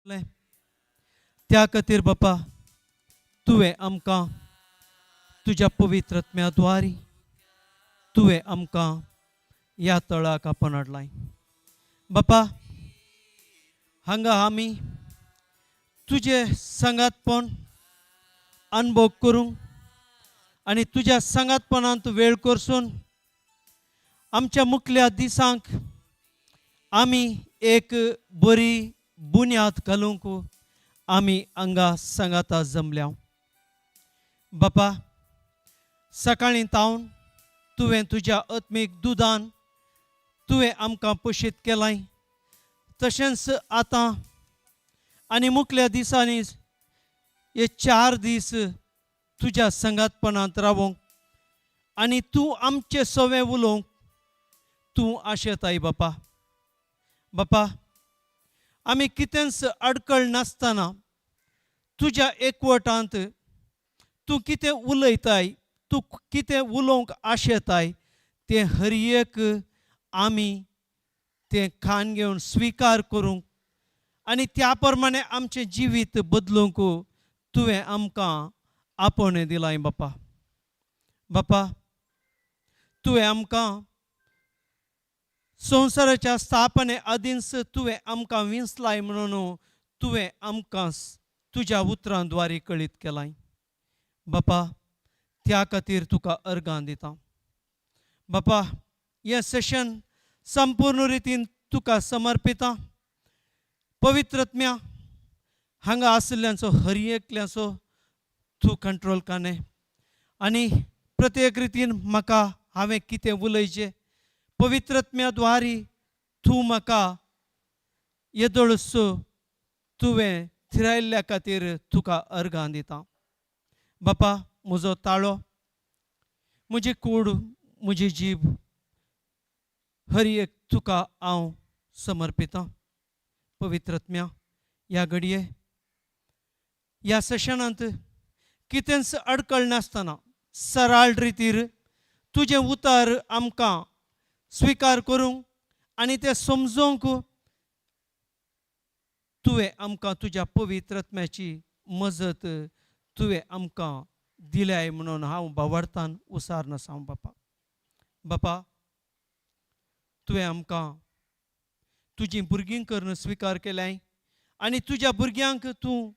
त्या खातीर बापा तुवें आमकां तुज्या पवित्रत्म्याद्वारी तुवें आमकां ह्या तळाक आपण हाडलाय बापा. हांगा आमी तुजे संगातपण अनुभव करूंक आनी तुज्या संगातपणांत वेळ करसून आमच्या मुखल्या दिसांक आमी एक बरी बुन्याद घालूंक आमी हांगा संगाता जमल्या बापा. सकाळीं तावन तुवें तुज्या आत्मीक दुदान तुवें आमकां पोशीत केलाय, तशेंच आतां आनी मुखल्या दिसांनी हे 4 दीस तुज्या संगातपणांत रावूंक आनी तूं आमचे सवें उलोवंक तूं आशेताय बापा. बापा आमी कितेंच अडकळ नासतना तुज्या एकवटांत तूं कितें उलयताय, तूं कितें उलोवंक आशेताय तें हर एक आमी तें कान घेवन स्विकार करूंक आनी त्या प्रमाणे आमचें जिवीत बदलूंक तुवें आमकां आपण दिलाय बापा. बापा तुवें आमकां संवसाराच्या स्थापने आदींच तुवें आमकां विंचलाय म्हणून तुवें आमकां तुज्या उतरांद्वारे कळीत केलाय बापा. त्या खातीर तुका अर्गां दिता बापा. हें सेशन संपूर्ण रितीन तुका समर्पिता. पवित्रत्म्या हांगा आशिल्ल्यांचो हर एकल्याचो तूं कंट्रोल काने आनी प्रत्येक रितीन म्हाका हांवें कितें उलयचें पवित्रत्म्याद्वारे तूं म्हाका येदोळस तुवें थिरायल्ल्या खातीर तुका अर्गां दिता बापा. म्हजो ताळो, म्हजी कूड, म्हजी जीब हर एक तुका हांव समर्पिता पवित्रत्म्या. ह्या घडये ह्या सेशनांत कितेंच अडकळ नासतना सरळ रितीर तुजें उतर आमकां स्विकार करूंक आनी तें समजोवंक तुवें आमकां तुज्या पवित्रत्म्याची मजत तुवें आमकां दिल्याय म्हणून हांव भावार्थान उसारन आसां बापा. बापा तुवें आमकां तुजीं भुरगीं करून स्विकार केल्याय आनी तुज्या भुरग्यांक तूं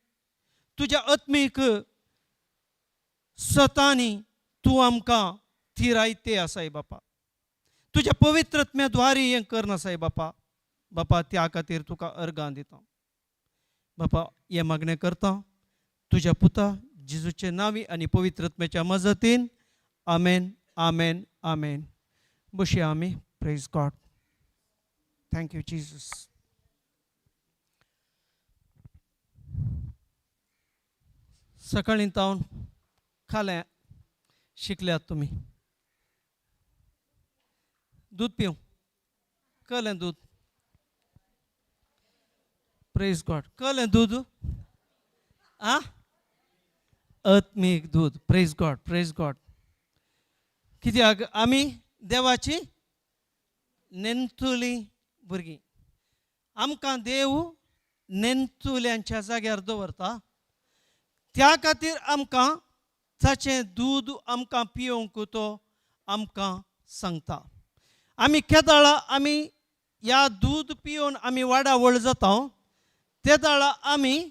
तुज्या आत्मीक स्वतांनी तूं आमकां थिरायते आसाय बापा. तुज्या पवित्रत्म्याद्वारे हें करन आसाय बापा. बापा त्या खातीर तुका अर्गां दिता बापा. हें मागणें करता तुज्या पुता जेजूचे नांवी आनी पवित्रत्म्याच्या मजतीन. आमेन आमेन आमेन. बसया आमी. Praise God. Thank you Jesus. सकाळीं तावन खालें शिकल्यात तुमी. दूध पिवं कलें दूध. Praise God. कलें दूध आ आत्मीक दूध. Praise God praise God. कित्याक आमी देवाची नेंतुली भुरगीं. आमकां देव नेंतुल्यांच्या जाग्यार दवरता त्या खातीर आमकां ताचें दूद आमकां पिवंक तो आमकां सांगता. आमी केदाळा आमी ह्या दूद पिवन आमी वाडावळ जाता ते दाळा आमी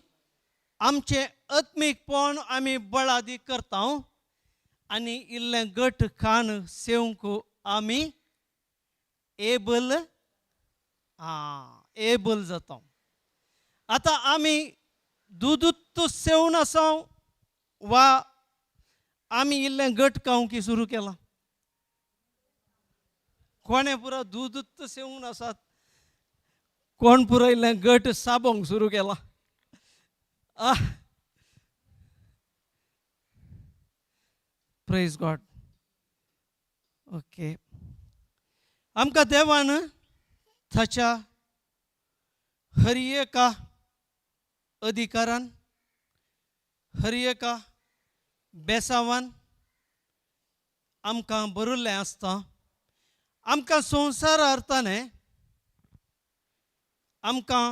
आमचें आत्मीकपण आमी बळादी करता आनी इल्लें घट खाण सेवंक आमी एबल जाता. आतां आमी दूदूच सेवन आसा वा आमी इल्लें घट खावंक सुरू केलां. कोणे पुरो दूदूच सेवन आसात, कोण पुरो इल्लें घट साबोंक सुरू केलां. Praise God. ओके. आमकां देवान ताच्या हर एका अधिकारान हर एका बेसावान आमकां बरयल्लें आसता. आमकां संवसार अर्थाने आमकां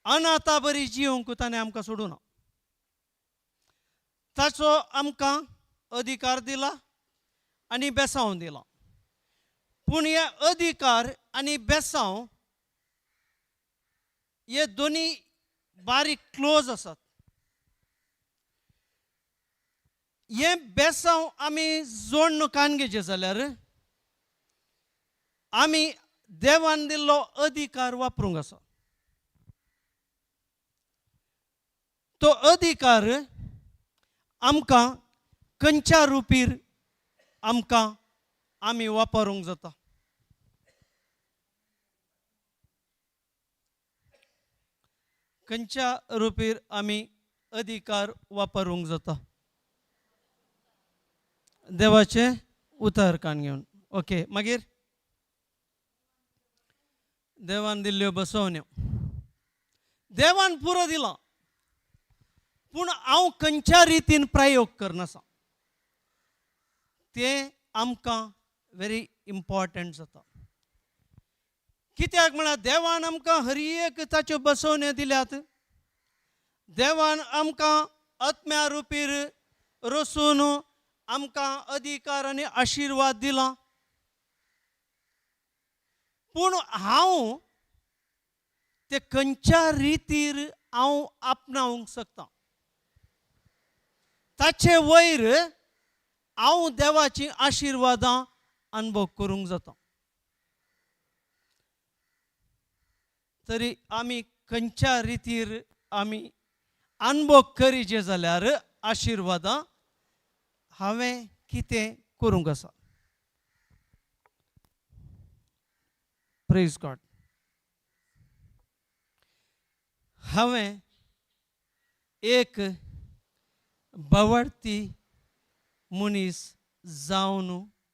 अनाथा बरी जिवंक ताणें आमकां सोडूना. ताचो आमकां अधिकार दिला आनी बेसांव दिला. पूण हे अधिकार आनी बेसांव हे दोनी बारीक क्लोज आसात. हे बेसांव आमी जोडून काणगेचे जाल्यार आमी देवान दिल्लो अधिकार वापरूंक आसा. तो अधिकार आमकां खंयच्या रुपीर आमकां आमी वापरूंक जाता. खंयच्या रुपीर आमी अधिकार वापरूंक जाता. देवाचे उतर कान घेवन ओके. मागीर देवान दिल्ल्यो बसोवण्यो देवान पुरो दिला. पूण हांव खंयच्या रितीन प्रयोग करनासा तें आमकां व्हेरी इम्पॉर्टंट जाता. कित्याक म्हळ्यार देवान आमकां हर एक ताच्यो बसोवण्यो दिल्यात. देवान आमकां आत्म्या रुपीर रचून आमकां अधिकार आनी आशिर्वाद दिला. पूण हांव ते खंयच्या रितीर हांव आपणावंक शकता ताचे वयर हांव देवाची आशिर्वादां अनुभव करूंक जाता. तरी आमी खंयच्या रितीर आमी अनुभव करीचे जाल्यार आशिर्वादां हांवें कितें करूंक आसा. Praise God. हांवें एक बावडती मनीस जावन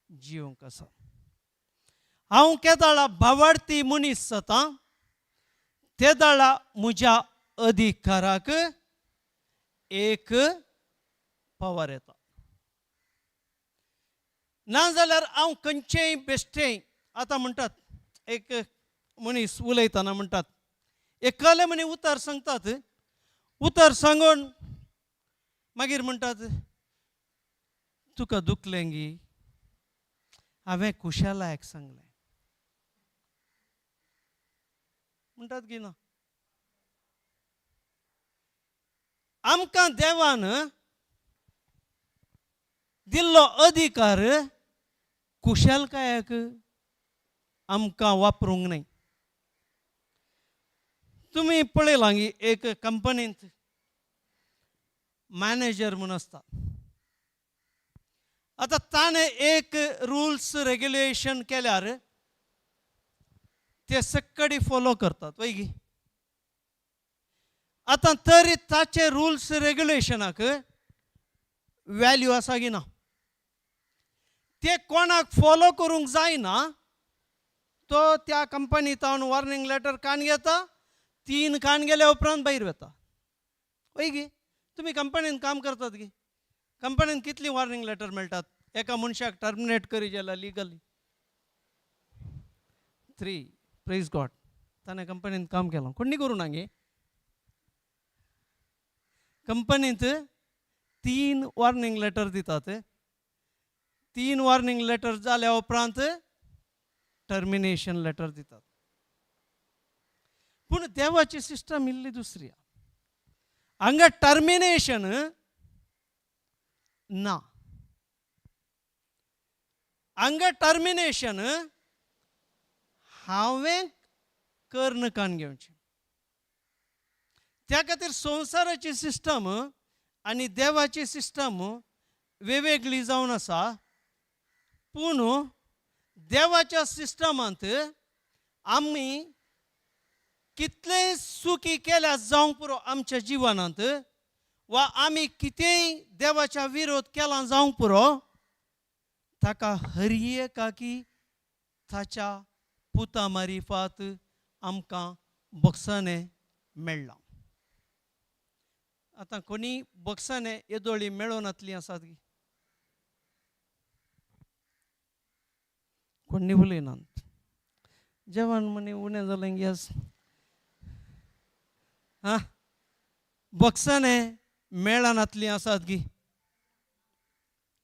जिवंक आसा. हांव केदाळा बावडती मनीस जाता तेदाळा म्हज्या अधिकाराक एक पावर येता. नाजाल्यार हांव खंयचेय बेश्टें आतां म्हणटात एक मनीस उलयतना म्हणटात एकाले म्हणे उतर सांगतात. उतर सांगून मागीर म्हणटात तुका दुखलें गी. हांवें कुशलायक सांगलें म्हणटात की ना. आमकां देवान दिल्लो अधिकार कुशलकायेक आमकां वापरूंक न्हय. तुमी पळयलां की एक कंपनींत मॅनेजर म्हूण आसता. आतां ताणें एक रुल्स रेग्युलेशन केल्यार ते सक्कडी फॉलो करतात वय गी. आतां तरी ताचे रुल्स रेग्युलेशनाक वॅल्यू आसा की ना. ते कोणाक फॉलो करूंक जायना तो त्या कंपनींत वॉर्निंग लेटर कान घेता. 3 कान गेल्या उपरांत भायर वता वय गी. तुमी कंपनीन काम करतात की कंपनीन कितली वॉर्निंग लेटर मेळटात. एका मनशाक टर्मिनेट करी जाल्यार लिगली 3. Praise God. ताणें कंपनीन काम केलां कोण न्ही करूं ना गे. कंपनींत 3 वॉर्निंग लेटर दितात. 3 वॉर्निंग लेटर जाल्या उपरांत टर्मिनेशन लेटर दितात. पूण देवाची सिस्टम इल्ली दुसरी. हांगा टर्मिनेशन ना. हांगा टर्मिनेशन हांवें कर्ण कान घेवचें. त्या खातीर संवसाराची सिस्टम आनी देवाची सिस्टम वेगवेगळी जावन आसा. पूण देवाच्या सिस्टमांत आमी कितलेय सुखी केल्या जावंक पुरो आमच्या जिवनांत वा आमी कितेंय देवाच्या विरोध केला जावंक पुरो ताका हर एकाकी ताच्या पुता मारिफात आमकां बक्षाने मेळ्ळां. आतां कोणी बक्षाने येदोळी मेळोनातलीं आसात की कोणी उलयनात. जेवण म्हणे उणें जालें गॅस हां बक्षाने मेळानातली आसात गी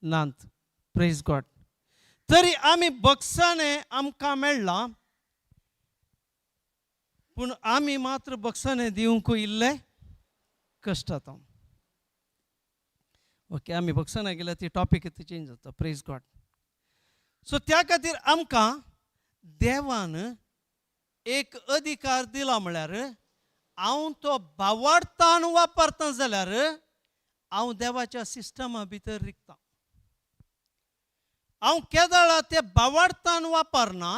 नांत प्रेज गॉड तरी आमी बक्षाने आमकां मेळ्ळा पूण आमी मात्र बक्षाने दिवंक इल्ले कश्टात ओके आमी बक्षाना गेल्यार ती टॉपीक चेंज जाता प्रेज गॉड सो त्या खातीर आमकां देवान एक अधिकार दिला म्हळ्यार हांव तो भावार्थान वापरता जाल्यार हांव देवाच्या सिस्टमा भितर रिगतां हांव केदाळा ते भावार्थान वापरना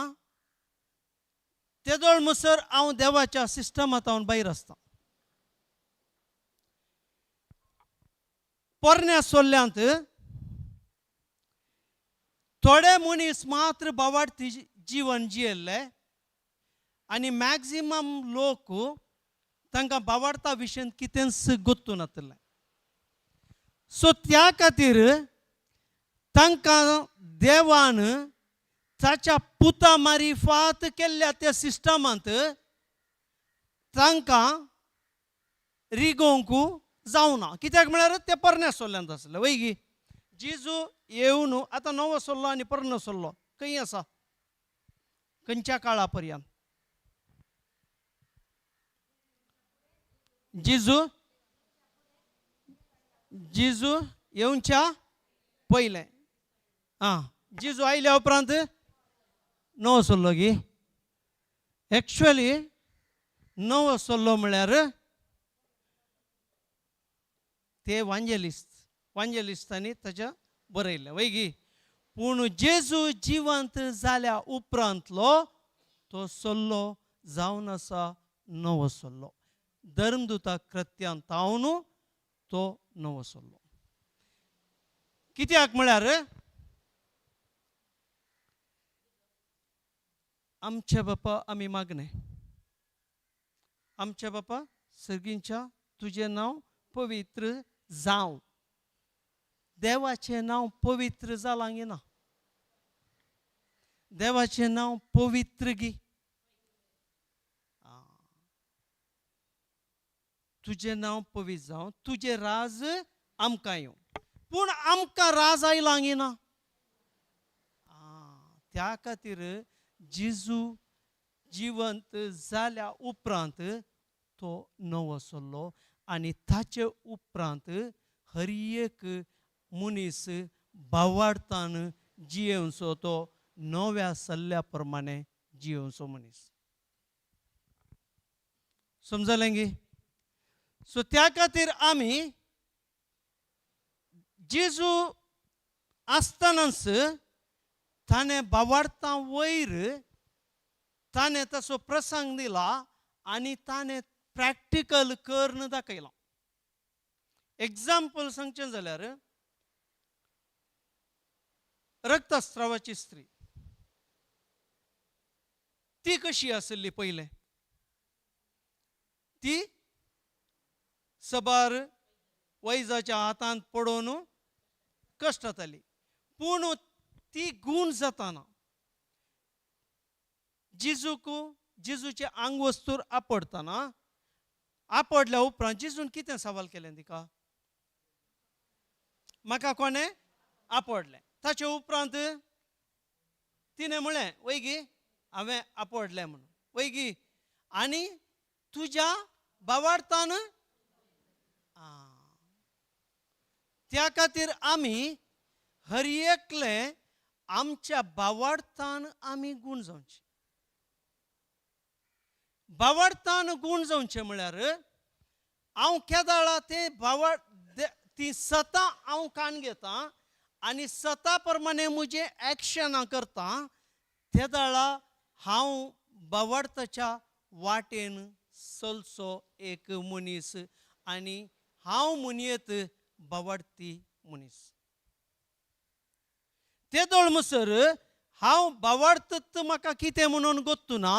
तेदोळ म्हणसर हांव देवाच्या सिस्टमांत हांव भायर आसता पोरण्या सोल्ल्यांत थोडे मनीस मात्र भावार्थी जीवन जियेल्ले आनी मॅक्झिमम लोक तांकां भावार्था विशयी कितेंच गोत्तू नासलें सो त्या खातीर तांकां देवान ताच्या पुता मारिफात केल्ल्या त्या सिस्टमांत तांकां रिगोवंक जावना कित्याक म्हळ्यार ते पोरण्या सोल्ल्यांत आसले वैगी जेजू येवन आतां नवो सोल्लो आनी पोरनो सोल्लो खंय आसा खंयच्या काळा पर्यंत जेजू येवच्या पयलें जेजू आयल्या उपरांत नवो सोल्लो गी एक्चुअली नवो सोल्लो म्हळ्यार ते वांजेलिस्तांनी ताच्या बरयल्लें वैगी पूण जेजू जिवंत जाल्या उपरांतलो तो सोल्लो जावन आसा नवो सोल्लो धर्मदूता कृत्यांत तावन तो नवो सोल्लो कित्याक म्हळ्यार आमचे बापा आमी मागणे आमच्या बापा सर्गींच्या तुजें नांव पवित्र जावं देवाचें नांव पवित्र जालां गे ना देवाचें नांव पवित्र गी तुजें नांव पवित्र जावं तुजें राज आमकां येवं पूण आमकां राज आयलां गे ना त्या खातीर जेजू जिवंत जाल्या उपरांत तो नवो सोल्लो आनी ताचे उपरांत हर एक मनीस भावार्थान जियेवचो तो नव्या सल्ल्या प्रमाणे जियेवचो मनीस समजलें गे सो त्या खातीर आमी जेजू आसतनाच ताणें भावार्थां वयर ताणें तसो प्रसंग दिला आनी ताणें प्रॅक्टिकल करून दाखयलां एग्जाम्पल सांगचें जाल्यार रक्तस्रावाची स्त्री ती कशी आसली पयलें ती सबार वैजाच्या हातांत पडोवन कश्ट जाताली पूण ती गूण जाताना जेजूचे आंग वस्तूर आपडतना आपडल्या उपरांत जेजून कितें सवाल केलें तिका म्हाका कोणें आपडलें ताचे उपरांत तिणें म्हळें वैगी हांवें आपडलें म्हणून वैगी आनी तुज्या भावार्थान त्या खातीर आमी हर एकले आमच्या भावार्थान आमी गूण जावचे भावार्थान गूण जावचे म्हळ्यार हांव केदाळा ते ती सता हांव कान घेतां आनी सता प्रमाणे म्हजें एक्शनां करता तेदाळा हांव भावार्थाच्या वाटेन चलचो एक मनीस आनी हांव म्हणयत भावार्थी मनीस तेदोळ म्हणसर हांव भावार्थ म्हाका कितें म्हणून गोत्तू ना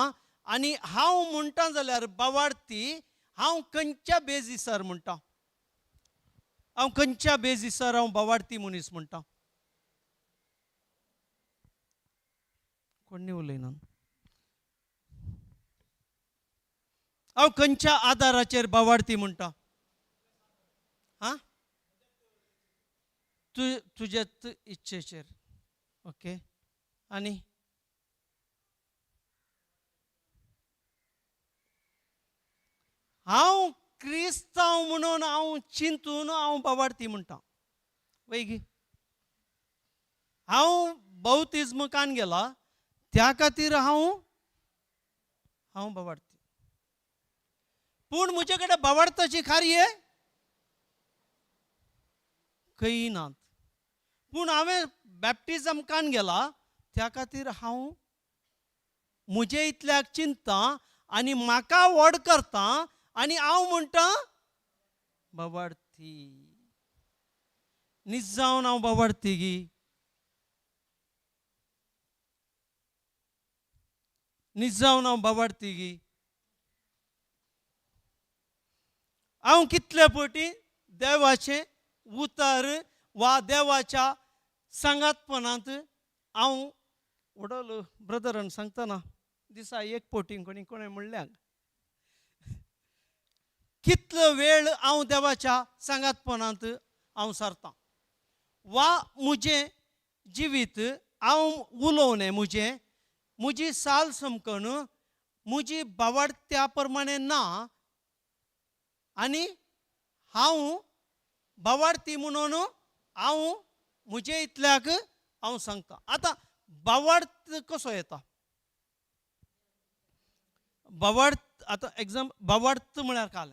आनी हांव म्हणटा जाल्यार भावार्थी हांव खंयच्या बेजिसार म्हणटा हांव खंयच्या बेजिसार हांव भावार्थी मनीस म्हणटा कोणी उलयना हांव खंयच्या आदाराचेर बावार्थी म्हणटा? हा, तुज्याच इच्छेचेर. ओके. आनी हांव क्रिस्तांव म्हणून हांव चिंतून हांव बावार्थी म्हणटा. वैगी हांव बौतिझमाकान गेला त्या खातीर हांव बावार्थी. पूण म्हजे कडेन बावार्थाची कार्य खंय नात. पूण हांवें बॅप्टिझमाकान गेला त्या खातीर हांव म्हजे इतल्याक चिंतता आनी म्हाका व्हड करता आनी हांव म्हणटा बावार्थी. न्हीद जावन हांव बावार्थी गी. न्हीद जावन हांव बावार्थी गी. हांव कितले फावटी देवाचें उतर वा देवाच्या सांगातपणांत हांव वडलो ब्रदरान सांगतना दिसा एक फावटी कोणें म्हणल्याक कितलो वेळ हांव देवाच्या सांगातपणांत हांव सरतां. वा म्हजें जिवीत हांव उलोवनें म्हजी साल समकण म्हजी बावार्थ्या प्रमाणे ना आनी हांव बावार्थी म्हणून हांव म्हजे इतल्याक हांव सांगता. आतां बावार्थ कसो येता? बावार्थ आतां बावार्थ म्हळ्यार काय?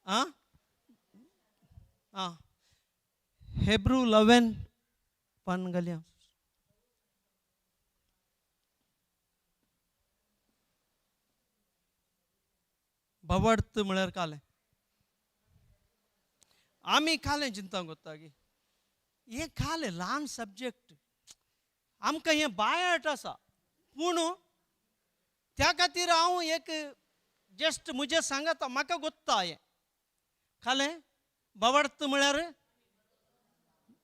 आं आं हेब्रू 11 पान घालया. बावार्थ म्हळ्यार काय? आमी कालें चिंता करता की हें कालें ल्हान सब्जेक्ट आमकां हें बायट आसा. पूण त्या खातीर हांव एक जस्ट म्हजें सांगता. म्हाका गोत्ता हें कालें बावार्थ म्हळ्यार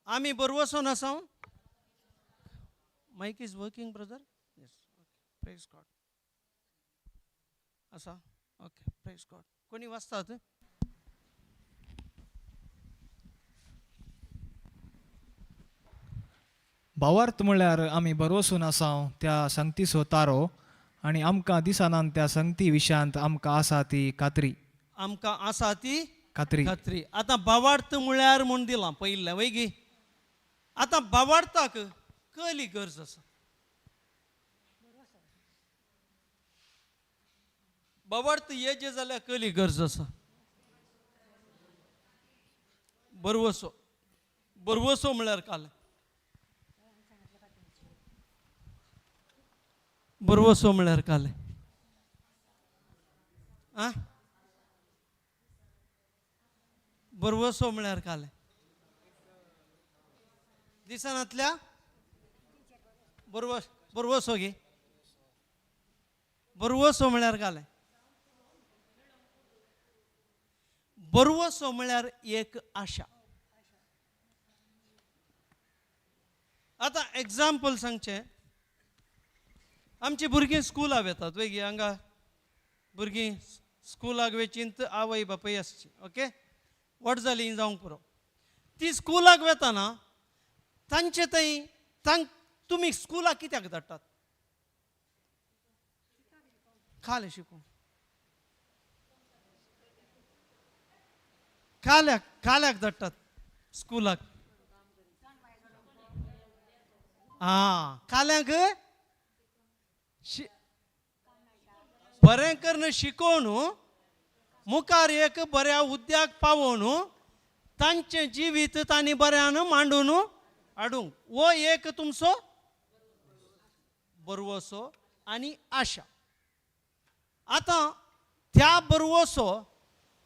आमी बरवसून आसा. मायक is working brother? Yes. Okay. Praise God. आसा? ओके. Praise God. कोणी वाचतात? बावार्थ म्हळ्यार आमी बरवसून आसाव त्या संगती सोतारो आनी आमकां दिसनान त्या संगती विशयांत आमकां आसा ती खात्री. आमकां आसा ती खात्री. खात्री. आतां बावार्थ म्हळ्यार म्हूण दिलां पयलें वैगी. आतां बावार्थाक कसली गरज आसा? बावार्थ येजे जाल्यार कसली गरज आसा? बरवसो. बरवसो म्हळ्यार काय? बरवसो म्हळ्यार काय? आं बरवसो म्हळ्यार काय? दिसनांतल्या बरवसो गे. बरवसो म्हळ्यार काय? बरवसो म्हळ्यार एक आशा. आतां एग्जाम्पल सांगचें. आमची भुरगीं स्कुलाक येतात वेगी. हांगा भुरगीं स्कुलाक वेचींत आवय बापूय आसची. ओके. व्हड जालीं जावंक पुरो. ती स्कुलाक वेताना तांचे थंय तुमी स्कुलाक कित्याक धाडटात? खालें शिकूंक. काल्याक धाडटात स्कुलाक? काल्यांक बरें करून शिकोवन मुखार एक बऱ्या हुद्द्याक पावोवन तांचें जिवीत तांणी बऱ्यान मांडून हाडूंक. हो एक तुमचो बरवसो आनी आशा. आतां त्या बरवसो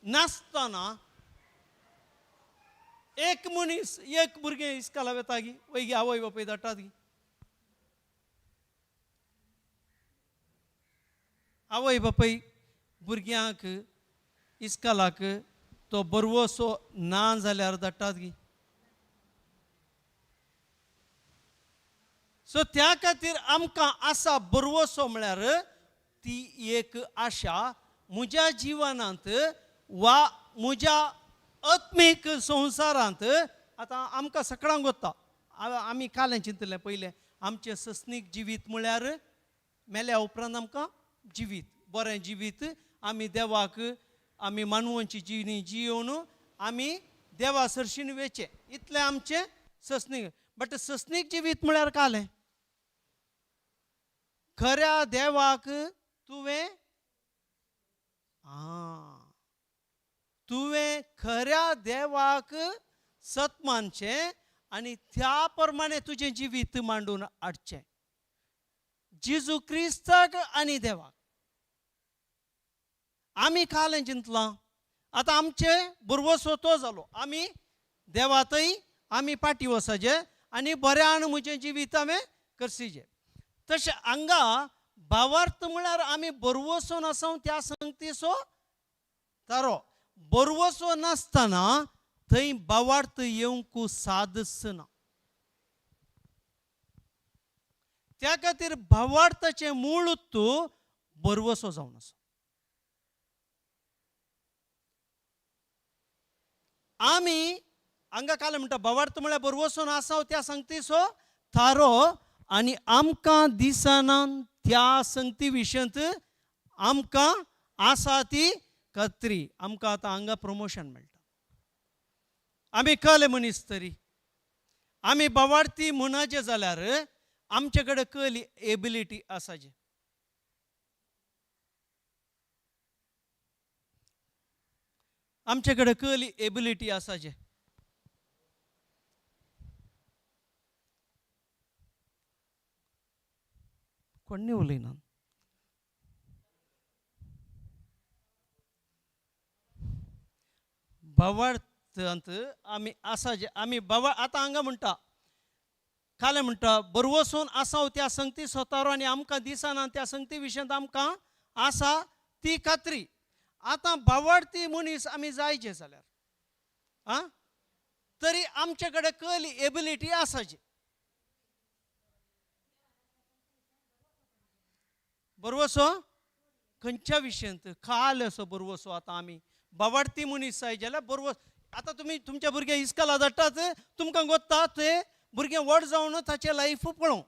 नासतना एक मनीस एक भुरगें इस्काला वेता गी वैगी आवय बापूय धाडटात गी. आवय बापूय भुरग्यांक इस्कालाक तो बरवसो ना जाल्यार धाडटात गी. सो त्या खातीर आमकां आसा बरवसो म्हळ्यार ती एक आशा म्हज्या जिवनांत वा म्हज्या आत्मीक संवसारांत. आतां आमकां सगळ्यांक वता, आमी कालें चिंतलें पयलें, आमचें सस्नीक जिवीत म्हळ्यार मेल्या उपरांत आमकां जिवीत, बरें जिवीत, आमी देवाक आमी मानवांची जिणी जियोवन आमी देवा सरशीन वेचें, इतलें आमचें सस्नीक. बट सस्नीक जिवीत म्हळ्यार कालें खऱ्या देवाक तुवें खऱ्या देवाक सतमानचें आनी त्या प्रमाणे तुजें जिवीत मांडून हाडचें जेजू क्रिस्ताक आनी देवाक. आमी कालें चिंतलां, आतां आमचे बरवसो तो जालो, आमी देवातय आमी पाटी वसाचे आनी बऱ्यान म्हजें जिवीत हांवें करसीचें. तशें हांगा भावार्थ म्हळ्यार आमी बरवसो आसां त्या संगतीचो तारो. बरवसो नासतना थंय भावार्थ येवंक सादच ना. त्या खातीर भावार्थाचें मूळूच बरवसो जावन आसा. आमी हांगा कालें म्हणटा भावार्थ म्हळ्यार बरवसो आसां त्या संगतीचो थारो आनी आमकां दिसनान त्या संगती विशयंत आमकां आसा ती खात्री. आमकां आतां हांगा प्रमोशन मेळटा, आमी कले मनीस तरी, आमी भावार्थी म्हणचे जाल्यार आमचे कडेन कली एबिलिटी आसाचे. आमचे कडेन कली एबिलिटी आसाचे. कोणी उलयना. भावार्थांत आमी आसाचे. आमी आतां हांगा म्हणटा कालें म्हणटा बरवसून आसा त्या संगती स्वतारो आनी आमकां दिसना त्या संगती विशयंत आमकां आसा ती खात्री. आतां भावार्थी मनीस आमी जायचे जाल्यार तरी आमचे कडेन कली एबिलिटी आसाची. बरवसो खंयच्या विशयंत खाल असो बरवसो. आतां आमी भावार्थी मनीस जाय जाल्यार बरवस. आतां तुमी तुमच्या भुरग्याक इस्कॉला धाडटात, तुमकां गोत्ता ते भुरगें व्हड जावन ताचें लायफ पळोवं.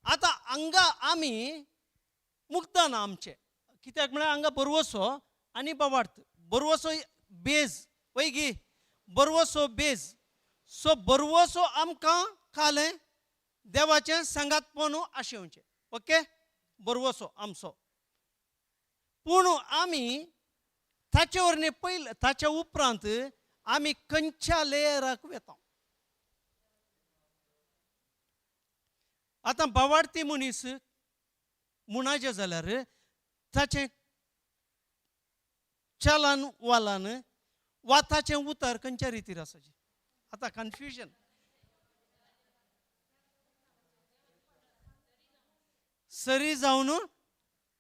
आतां हांगा आमी मुक्तान आमचें कित्याक म्हळ्यार हांगा बरवसो आनी भावार्थ. बरवसो बेज वैगी, बरवसो बेज. सो बरवसो आमकां कालें देवाचें सांगातपण आशेवचें. ओके, बरवसो आमचो. पूण आमी ताचे वरवीं पयले ताच्या उपरांत आमी खंयच्या लेयराक वेता. आतां भावार्थी मनीस म्हणचे जाल्यार ताचें चलन वालन वा ताचें उतर खंयच्या रितीर आसाचें. आतां कन्फ्युजन सरी जावन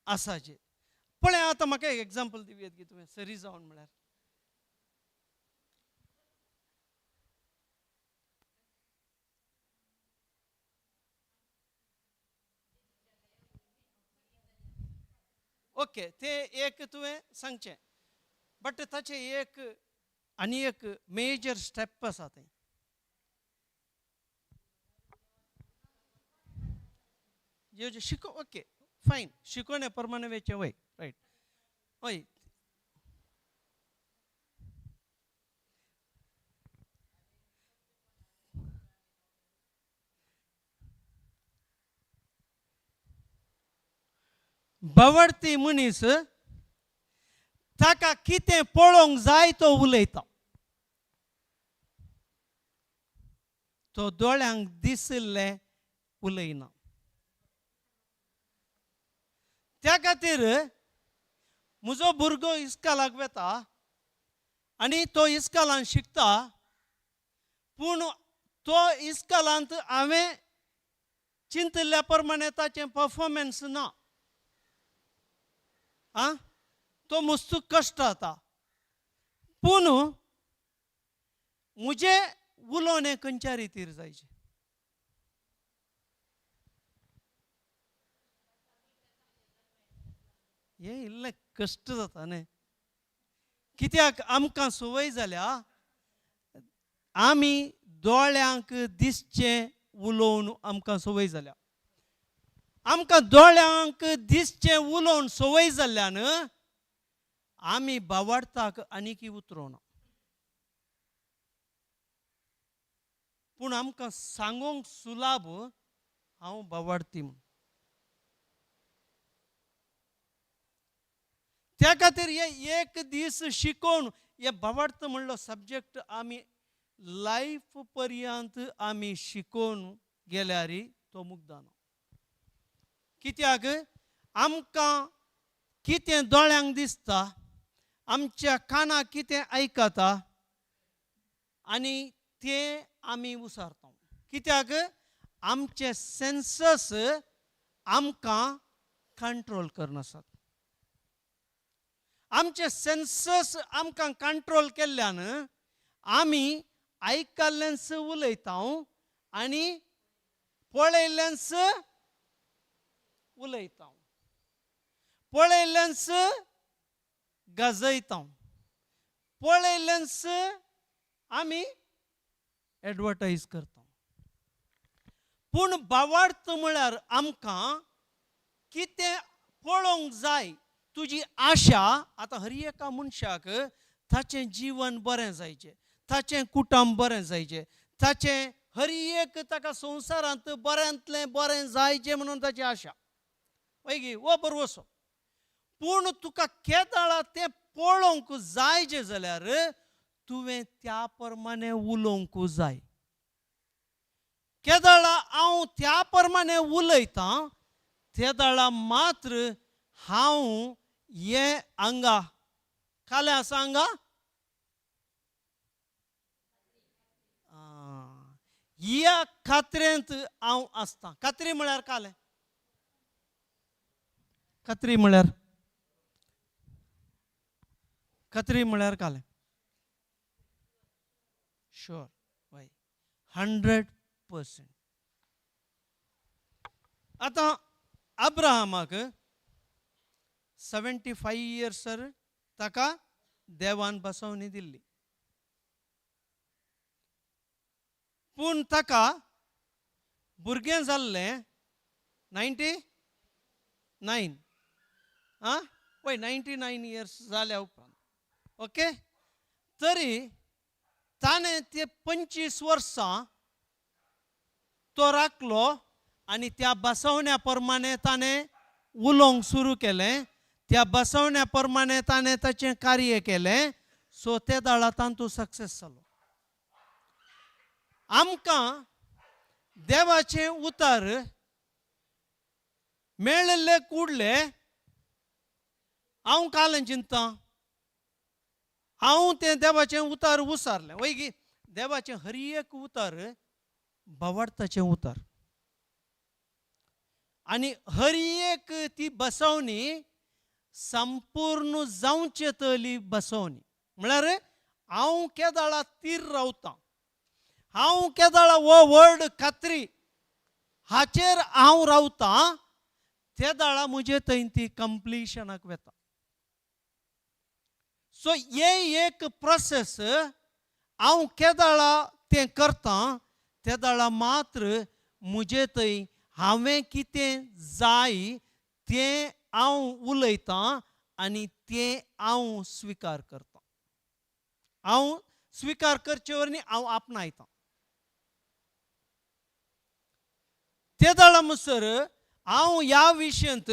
आसाचें. पळय आतां म्हाका एक एग्जाम्पल दिवयात की तुवें सरी जावन म्हळ्यार. ओके, ते एक तुवें सांगचें, बट ताचें एक आनी एक मेजर स्टेप आसा थंय. शिको ओके फायन, शिकोवण्या प्रमाणे वेचें वय रायट हय. भावार्थी मनीस ताका कितें पळोवंक जाय तो उलयता. तो दोळ्यांक दिसलें उलयना. त्या खातीर म्हजो भुरगो इस्कॉलाक वेता आनी तो इस्कॉलांत शिकता, पूण तो इस्कॉलांत हांवें चिंतल्या प्रमाणे ताचें परफॉर्मन्स ना. तो मस्त कश्ट जाता. पूण म्हजें उलोवणें खंयच्या रितीर जायचें. हे इल्लें कश्ट जाता न्ही. कित्याक आमकां संवय जाल्या आमी दोळ्यांक दिसचें उलोवन आमकां संवय जाल्या. आमकां दोळ्यांक दिसचें उलोवन संवय जाल्ल्यान आमी बावार्थाक आनीक उतरोना. पूण आमकां सांगूंक सुलाभ हांव बावार्थी म्हूण. त्या खातीर हे एक दीस शिकोवन हे बावार्थ म्हणलो सब्जेक्ट आमी लायफ पर्यंत आमी शिकोवन गेल्यार तो मुग्धाना. कित्याक आमकां कितें दोळ्यांक दिसता, आमच्या कानाक कितें आयकता आनी तें आमी उसारता. कित्याक आमचे सेन्सस आमकां कंट्रोल करनासात. आमचे सेन्सस आमकां कंट्रोल केल्ल्यान आमी आयकल्लेंच उलयता आनी पळयल्लेंच उलयता, पळयल्लेंच गाजयता, पळयल्लेंच आमी एडवर्टायज करता. पूण बावार्थ म्हळ्यार आमकां कितें पळोवंक जाय. तुजी आशा आतां हर एका मनशाक ताचें जीवन बरें जायचें, ताचें कुटुंब बरें जायचें, ताचें हर एक ताका संवसारांत बऱ्यांतलें बरें जायचें म्हणून ताची आशा. वैगी वो बरोवसो. पूण तुका केदाळा तें पळोवंक जायचें जाल्यार तुवें त्या प्रमाणे उलोवंक जाय. केदाळा हांव त्या प्रमाणे उलयतां तेदाळा मात्र हांव हे हांगा कालें आसा हांगा ह्या खात्रेंत हांव आसतां. खात्री म्हळ्यार कालें, खात्री म्हळ्यार कालें. शुअर वय 100%. आतां अब्राहमाक 75 years ताका देवान बसवणी दिल्ली. पूण ताका भुरगें जाल्लें 99 वय 99 years जाल्या उपरांत. ओके. तरी ताणें ते 25 वर्सां तो राखलो आनी त्या बसवण्या प्रमाणे ताणें उलोवंक सुरू केलें. त्या बसवण्या प्रमाणे ताणें ताचें कार्य केलें. सो ते दाळा तांतूं सक्सेस जालो. आमकां देवाचें उतर मेळिल्ले कुडले हांव कालें चिंत्तां, हांव तें देवाचें उतर उसारलें. वैगी देवाचें हर एक उतर बावार्थाचें उतर आनी हर एक ती बसवणी संपूर्ण जावचे तली बसवणी. म्हळ्यार हांव केदाळा तीर रावतां, हांव केदाळा वो व्हड खात्री हाचेर हांव रावतां ते दाळा म्हजे थंय ती कंप्लिशनाक वेता. सो हे एक प्रोसेस हांव केदाळा तें करतां ते दाळा मात्र म्हजे थंय हांवें कितें जाय तें हांव उलयतां आनी तें हांव स्विकार करतां. हांव स्विकार करचे वरवीं हांव आपणायतां. ते दाळा म्हणसर हांव ह्या विशयांत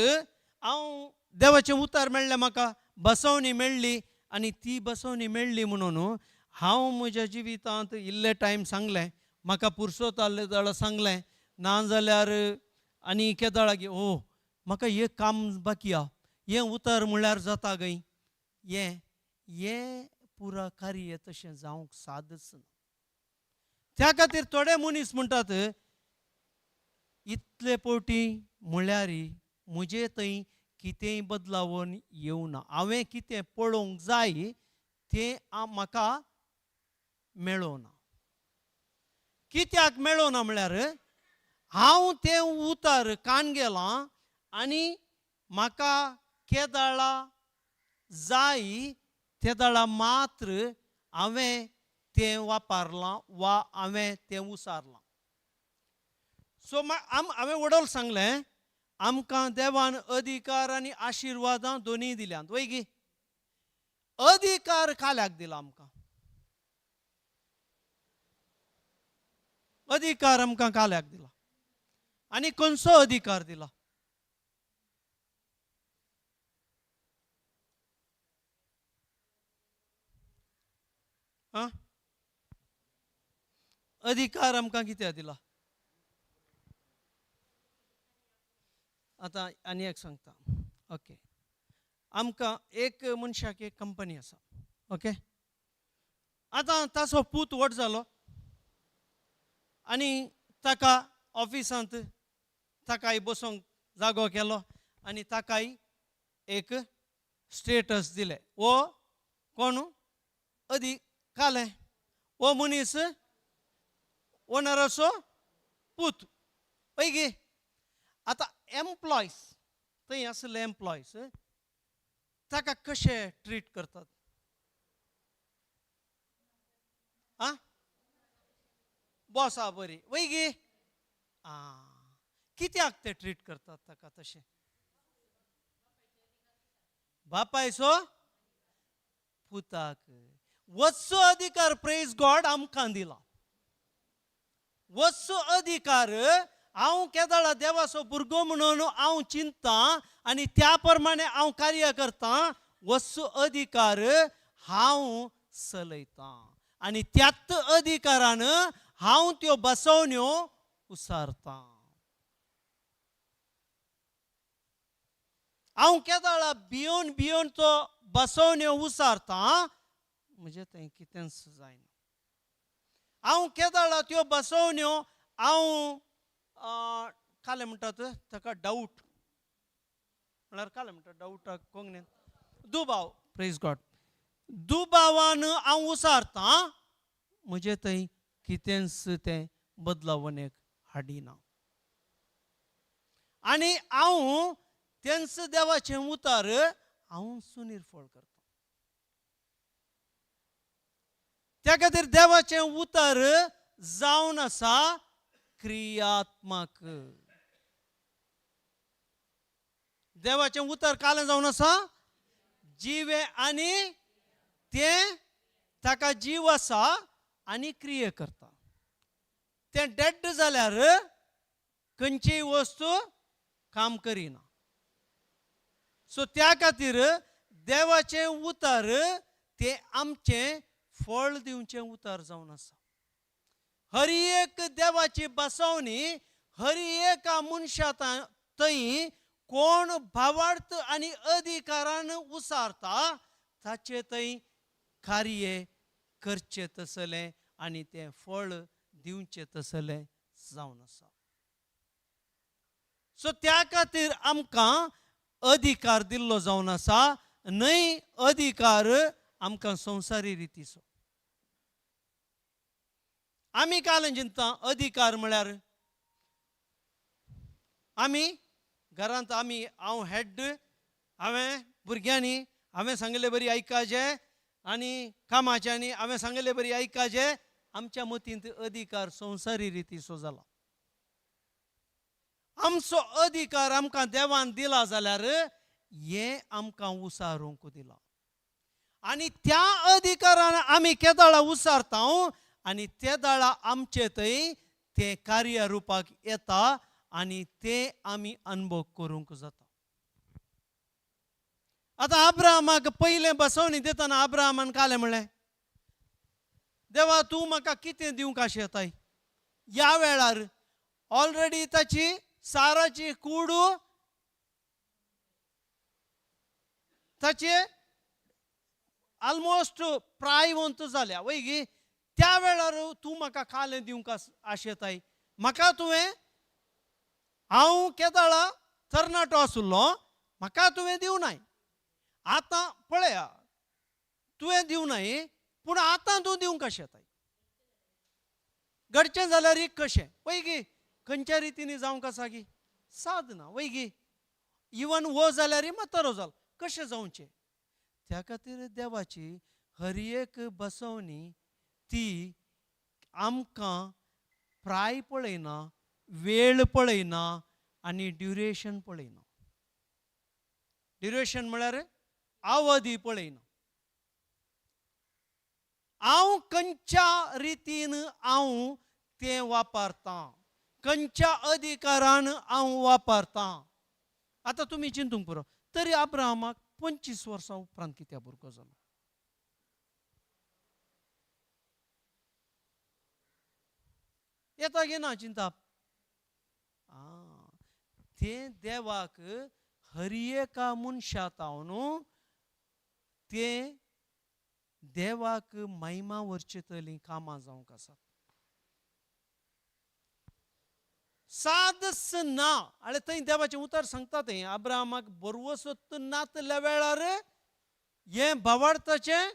हांव देवाचें उतर मेळ्ळें, म्हाका बसवणी मेळ्ळी आनी ती बसवणी मेळ्ळी म्हणून हांव म्हज्या जिवितांत इल्ले टायम सांगलें, म्हाका पुरसोत आसले दाळा सांगलें, नाजाल्यार आनी केदाळा की ओ म्हाका हें काम बाकी आहा, हें उतर म्हळ्यार जाता गय. हें पुरा कार्य तशें जावंक सादच ना. त्या खातीर थोडे मनीस म्हणटात इतले पोटी म्हळ्यार म्हजे थंय कितेंय बदलावण येवना. हांवें कितें पळोवंक जाय तें म्हाका मेळोना. कित्याक मेळोना म्हळ्यार हांव तें उतर कान गेलां आनी म्हाका केदाळा जाय तेदाळा मात्र हांवें तें वापरलां वा हांवें तें उसारलां. सो हांवें वडोल सांगलें आमकां देवान अधिकार आनी आशिर्वादां दोनीय दिल्यांत. वैगी अधिकार काल्याक दिला आमकां? अधिकार आमकां काल्याक दिला आनी खंयचो अधिकार दिला? अधिकार आमकां कित्याक दिला? आतां आनी एक सांगता. ओके, आमकां एक मनशाक एक कंपनी आसा. ओके, आतां ताचो पूत व्हड जालो आनी ताका ऑफिसांत ताकाय बसोंक जागो केलो आनी ताकाय एक स्टेटस दिलें. वो कोण? कालें. वो मनीस ओनराचो पूत. पैगी आतां एम्प्लॉयज थंय आसले एम्प्लॉयज ताका कशे ट्रीट करतात? बॉसा बरी. वैगी कित्याक ते ट्रीट करतात ताका तशें? बापायचो पुताक वचचो अधिकार प्रेज गॉड आमकां दिला. वचचो अधिकार हांव केदाळा देवाचो भुरगो म्हणून हांव चिंततां आनी त्या प्रमाणे हांव कार्य करतां. वचचो अधिकार हांव चलयतां आनी त्याच अधिकारान हांव त्यो बसवण्यो उसारतां. हांव केदाळा भियोन भियोन तो बसवण्यो उसारतां म्हणजे थंय कितेंच जायना. हांव केदाळा त्यो बसवण्यो हांव काले म्हणटात ताका डाऊट म्हळ्यार काले म्हणटात डाऊटाक कोंकणीन दुबाव. Praise God. दुबावान हांव उसारतां म्हणजे थंय कितेंच तें बदलावणेक हाडिना. आनी हांव तेंच देवाचें उतार हांव सुनिरफळ करतां. त्या खातीर देवाचें उतार जावन आसा क्रियात्मक. देवाचें उतार कालें जावन आसा जिवे आनी तें ताका जीव आसा आनी क्रिये करता. तें डेड जाल्यार खंयचीय वस्तू काम करिना. सो त्या खातीर देवाचें उतार तें आमचें फळ दिवचें उतार जावन आसा. हर एक देवाची बसवणी हर एका मनशा थंय कोण भावार्थ आनी अधिकारान उसारता ताचे थंय कार्य करचें तसलें आनी तें फळ दिवचें तसलें जावन आसा. सो त्या खातीर आमकां अधिकार दिल्लो जावन आसा. न्हय अधिकार आमकां संवसारी रितीचो. आमी कालें चिंतता अधिकार म्हळ्यार आमी घरांत हांव हेड हांवें भुरग्यांनी हांवें सांगलें बरी आयकाचें आनी कामाच्यांनी हांवें सांगलें बरी आयकाचें. आमच्या मतींत अधिकार संवसारी रितीचो जाला. आमचो अधिकार आमकां देवान दिला जाल्यार हें आमकां उसारूंक दिला आनी त्या अधिकारान आमी केदाळा उसारता आनी तेदाळा आमचे थंय तें कार्य रुपाक येता आनी तें आमी अनुभव करूंक जाता. आतां अब्राहमाक पयलें बसवणी दितना अब्राहमान कालें म्हणलें देवा तूं म्हाका कितें दिवंक आशेताय? ह्या वेळार ऑलरेडी ताची साराची कूड ताचे ऑलमोस्ट प्रायवंत जाल्या. वैगी त्या वेळार तूं म्हाका कालें दिवंक आशेताय? म्हाका तुवें हांव केदाळा तरणाटो आसुल्लो म्हाका तुवें दिवनाय. आतां पळया तुवें दिवनाय पूण आतां तूं दिवंक आशेताय. घडचें जाल्यार एक कशें? वैगी खंयच्या रितीनी जावंक आसा गी? साधना. वैगी इवन वो जाल्यार म्हातारो जाल कशें जावचें. त्या खातीर देवाची हर एक बसवणी ती आमकां प्राय पळयना, वेळ पळयना आनी ड्युरेशन पळयना. ड्युरेशन म्हळ्यार अवधी पळयना. हांव खंयच्या रितीन हांव तें वापरतां, खंयच्या अधिकारान हांव वापरतां. आतां तुमी चिंतूंक पुरो, तरी अब्राहमाक 25 वर्सां उपरांत कित्याक भुरगो जालो. येता गे ना चिंताप. तें देवाक हर एका मनशाक न्हू तें देवाक महिमा वरचीतलीं कामां जावंक आसात. सादच ना आनी थंय देवाचें उतर सांगता तें अब्राहमाक बरवसोत्त नातल्या वेळार हें भावार्थाचें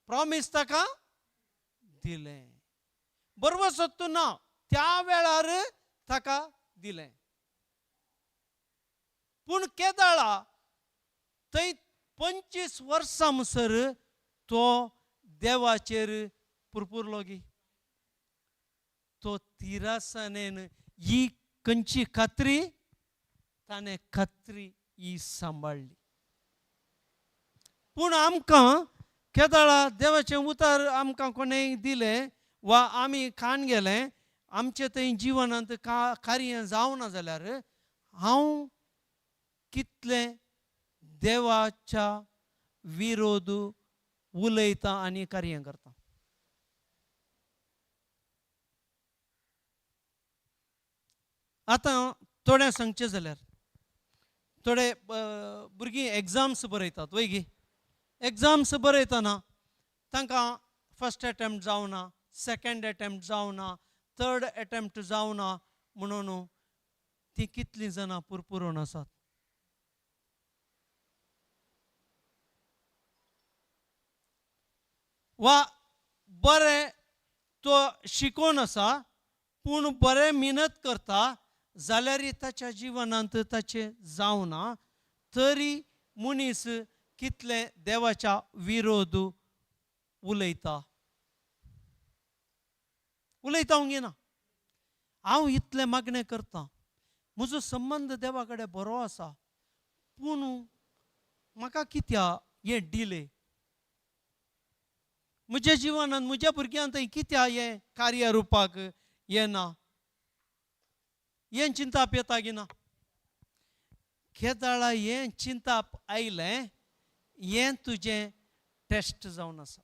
प्रॉमिस ताका दिलें. बरवसोत्त ना त्या वेळार ताका दिलें. पूण केदाळा थंय 25 वर्सां म्हणसर तो देवाचेर पुरपुरलो गी. तो तिरासानेन ही खंयची खात्री ताणें खात्री ही सांबाळली. पूण आमकां केदाळा देवाचें उतर आमकां कोणेंय दिलें वा आमी खावन गेले आमचे थंय जिवनांत कार्य जावना जाल्यार हांव कितलें देवाच्या विरोध उलयता आनी कार्य करता. आतां थोडें सांगचें जाल्यार थोडे भुरगीं एग्जाम्स बरयतात वय गी. एग्जाम्स बरयतना तांकां फर्स्ट अटेम्प्ट जावना, सेकंड अटेम्प्ट जावना, थर्ड अटेम्प्ट जावना म्हणून ती कितलीं जाणां पुरपुरून आसात. वा बरें तो शिकून आसा पूण बरें मेहनत करता जाल्यार ताच्या जिवनांत ताचें जावना. तरी मनीस कितलें देवाच्या विरोध उलयता उलयता. हांव इतलें मागणें करतां, म्हजो संबंद देवा कडेन बरो आसा, पूण म्हाका कित्याक हें डिले. म्हज्या जिवनांत म्हज्या भुरग्यांक थंय कित्याक हें कार्य रुपाक येना. हें चिंताप येता की ना. केदाळा हें चिंताप आयलें हें तुजें टेस्ट जावन आसा.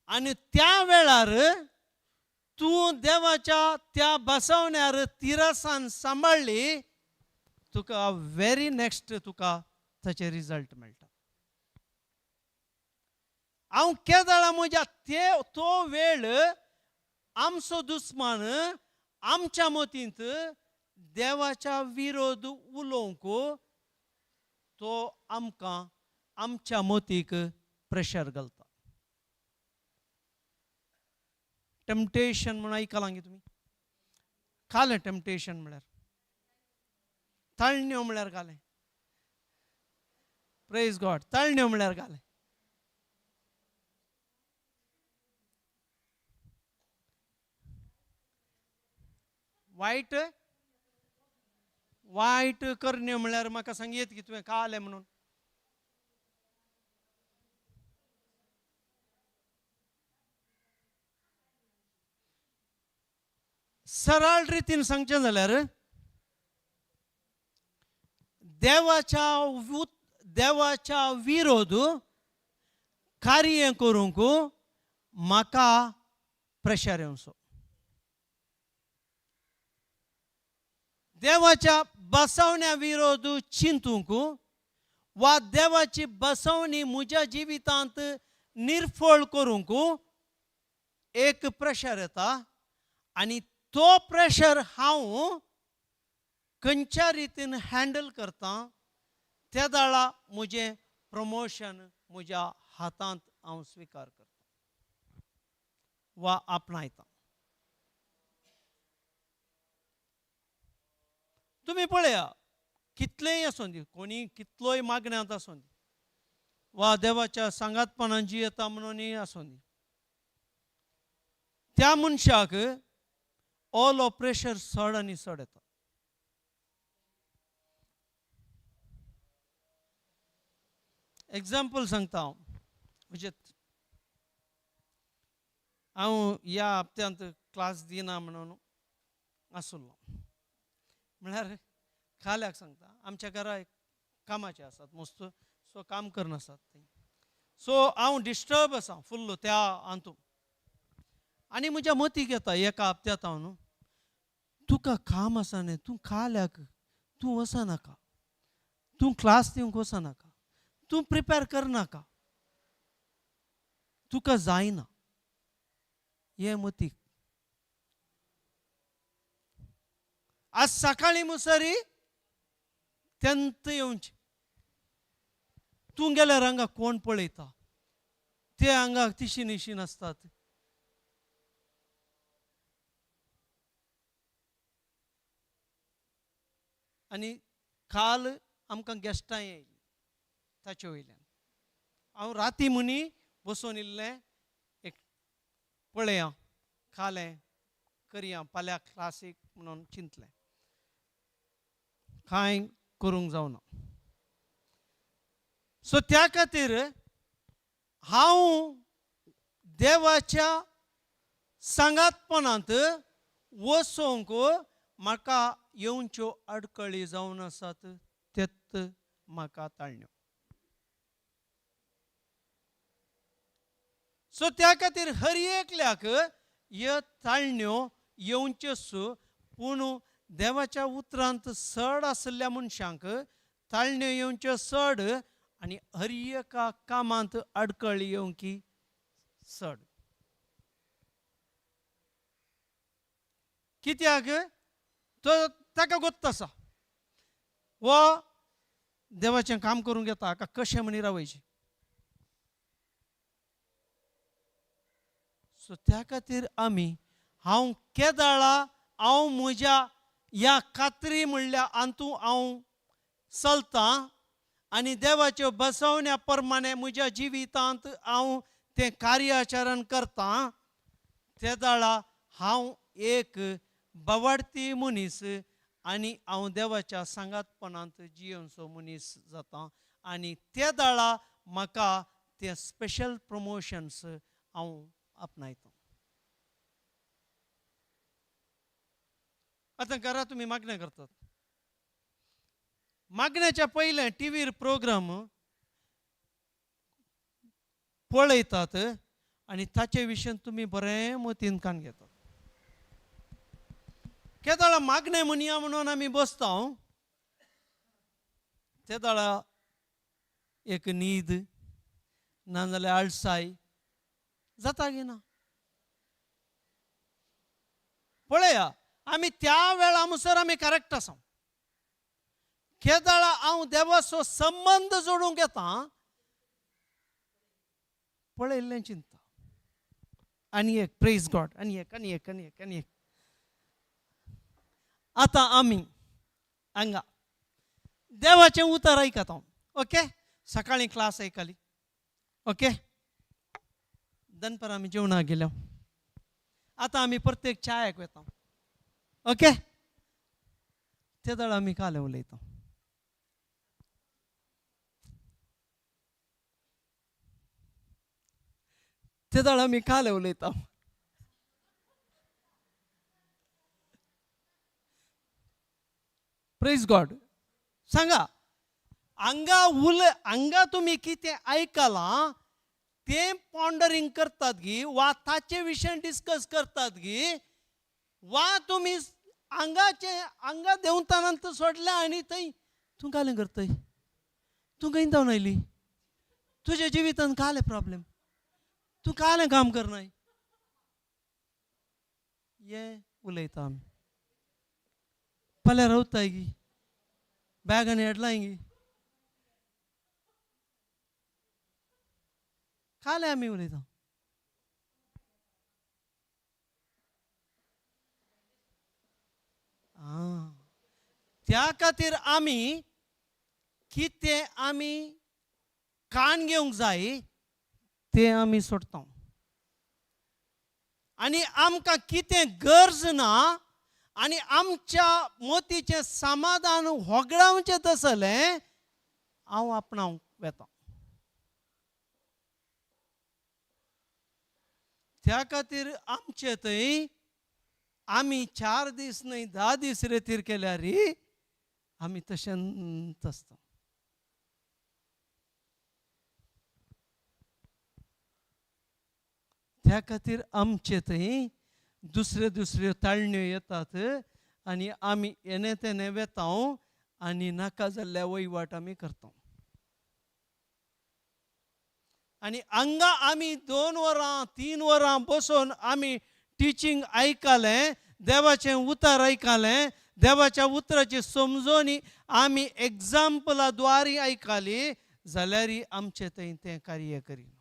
आनी त्या वेळार तूं देवाच्या त्या बसवण्यार तिरासान सांबाळली तुका वेरी नेक्स्ट तुका ताचे रिजल्ट मेळटा. हांव केदाळा म्हज्या तो वेळ आमचो दुस्मान आमच्या मतींत देवाच्या विरोध उलोवंक तो आमकां आमच्या मतीक प्रेशर घालता. टेम्पटेशन म्हणून आयकलां गे तुमी. कालें टेम्पटेशन म्हळ्यार तळण्यो म्हळ्यार कालें. Praise God. तळण्यो म्हळ्यार कालें. वायट वायट करण्यो म्हळ्यार म्हाका सांग येत की तुवें कालें म्हणून. सरळ रितीन सांगचें जाल्यार देवाच्या विरोध कार्य करूंक म्हाका प्रेशर येवचो. देवाच्या बसवण्या विरोध चिंतूंक वा देवाची बसवणी म्हज्या जिवितांत निर्फळ करूंक एक प्रेशर येता. आनी तो प्रेशर हांव खंयच्या रितीन हँडल करतां त्या दाळा म्हजें प्रमोशन म्हज्या हातांत हांव स्विकार करतां वा आपणायतां. तुम्ही पळया कितलेय आसूं दी, कोणी कितलोय मागण्यांत आसूं दी वा देवाच्या सांगातपणान जी येता म्हणूनय आसूं दी, त्या मनशाक ऑल ऑफ प्रेशर चड आनी चड येता. एग्जाम्पल सांगता हांव. म्हणजे हांव ह्या हप्त्यांत क्लास दिना म्हणून आसुल्लो. म्हळ्यार खाल्याक सांगता, आमच्या घरा एक कामाचे आसात मस्त, सो काम करनासात थंय. सो हांव डिस्टर्ब आसा फुल्ल त्या हातूंत. आनी म्हज्या मतीक येता एका हप्त्यांत हांव न्हू, तुका काम आसा न्ही, तूं खाल्याक तूं वचनाका, तूं क्लास दिवंक वचनाका, तूं प्रिपेर करनाका, तुका जायना. हे मतीक आज सकाळी मुसरी तेंत येवचें. तूं गेल्यार हांगा कोण पळयता, ते हांगा तिशीन इशीन आसतात. आनी काल आमकां गेस्टां येयलीं ताचे वयल्यान. हांव राती मुनी बसून इल्लें एक पळया, खालें करया, फाल्यां क्लासीक म्हणून चिंतलें. कांय करूंक जावना. सो त्या खातीर हांव देवाच्या सांगातपणांत वचोंक म्हाका येवच्यो अडकळी जावन आसात, तेत म्हाका ताळण्यो. सो त्या खातीर हर एकल्याक ह्यो ताळण्यो येवच्योच. पूण देवाच्या उतरांत चड आसल्या मनशांक ताळण्यो येवच्यो चड आनी हर एका कामांत अडकळी येवंकी चड. कित्याक तो ताका गोत्त आसा वो देवाचें काम करूंक येता, हाका कशें म्हणी रावयचें. सो त्या खातीर हांव केदाळा हांव म्हज्या ह्या कात्री म्हणल्या हातूंत हांव चलतां आनी देवाच्यो बसवण्या प्रमाणे म्हज्या जिवितांत हांव तें कार्याचरण करतां. तेदाळा हांव एक बवाडती मनीस आनी हांव देवाच्या सांगातपणांत जियोनचो मनीस जाता. आनी ते दाळा म्हाका ते स्पेशल प्रमोशन्स हांव आपणायतां. आतां घरा तुमी मागणें करतात, मागण्याच्या पयलें टीव्हीर प्रोग्राम पळयतात आनी ताचे विशीं तुमी बरें मतीन कान घेतात. केदाळा मागणें म्हणया म्हणून आमी बसता, ते दाळा एक न्हीद नाजाल्यार आळसाय जाता की ना. पळया आमी त्या वेळा मुसर आमी करेक्ट आसा. केदाळा हांव देवाचो संबंध जोडूंक येता, पळयल्लें चिंता. आनी एक प्रेज गॉड, आनी एक आनी एक आनी एक आनी एक. आतां आमी हांगा देवाचें उतर आयकत हांव. ओके, सकाळीं क्लास आयकली. ओके, दनपार आमी जेवणाक गेले. आतां आमी प्रत्येक चायाक वता. ओके, ते दाळ आमी कालें उलयता. ते दाळ आमी कालें उलयता. Praise God. सांगा हांगा तुमी कितें आयकलां तें पॉन्डरिंग करतात गी, वा ताचे विशयी डिस्कस करतात गी, वा तुमी हांगा देंवतानंत सोडल्या आनी थंय तूं कालें करतय, तूं खंय जावन आयली, तुज्या जिवितांत कालें प्रॉब्लेम, तूं कालें काम करनाय. हें उलयता आमी. फाल्यां रावताय गी, बॅग आनी हेडलाय गी, कालें आमी उलयता. त्या खातीर आमी कितें आमी कान घेवंक जाय तें आमी सोडटा आनी आमकां कितें गरज ना आनी आमच्या मोतीचें समाधान होगडावचें तसलें हांव आपणावंक वेता. त्या खातीर आमचे थंय आमी 4 दीस न्हय 10 दीस रेतीर केल्यार आमी तशेंच आसता. त्या खातीर आमचे थंय दुसऱ्यो ताळण्यो येतात आनी आमी येणे तेणे वेता आनी नाका जाल्ल्या वयवाट आमी करता. आनी हांगा आमी 2 वरां 3 वरां बसून आमी टिचींग आयकलें, देवाचें उतर आयकलें, देवाच्या उतराची समजोनी आमी एग्जाम्पला द्वारे आयकली जाल्यार आमचे थंय तें कार्य करिना.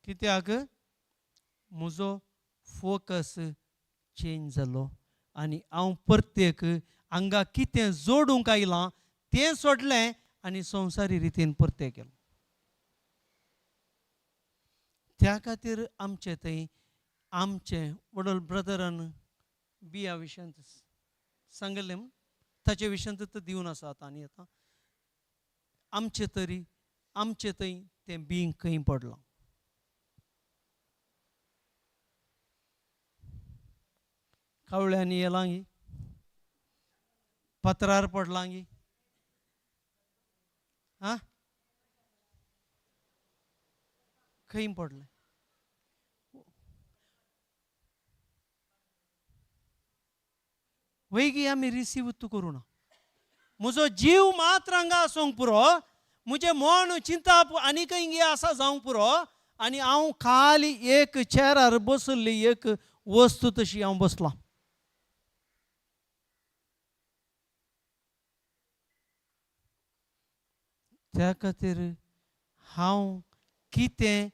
कित्याक म्हजो फोकस चेंज जालो आनी हांव प्रत्येक हांगा कितें जोडूंक आयलां तें सोडलें आनी संवसारी रितीन परते गेलो. त्या खातीर आमचे थंय आमचे वडल ब्रदरान बिया विशयान सांगलें ताचे विशयान तर दिवन आसा आतां आनी आतां आमचे थंय तें बींक खंय पडलां. कावळ्यांनी येलां गी पत्रार पडलां गी खंय पडलें. वैगी आमी रिसीव करूं ना. म्हजो जीव मात्र हांगा आसूंक पुरो, म्हजें मन चिंता आनी खंय आसा जावंक पुरो आनी हांव खाली एक चॅरार बसल्ली एक वस्त तशी हांव बसलां. त्या खातीर हांव कितें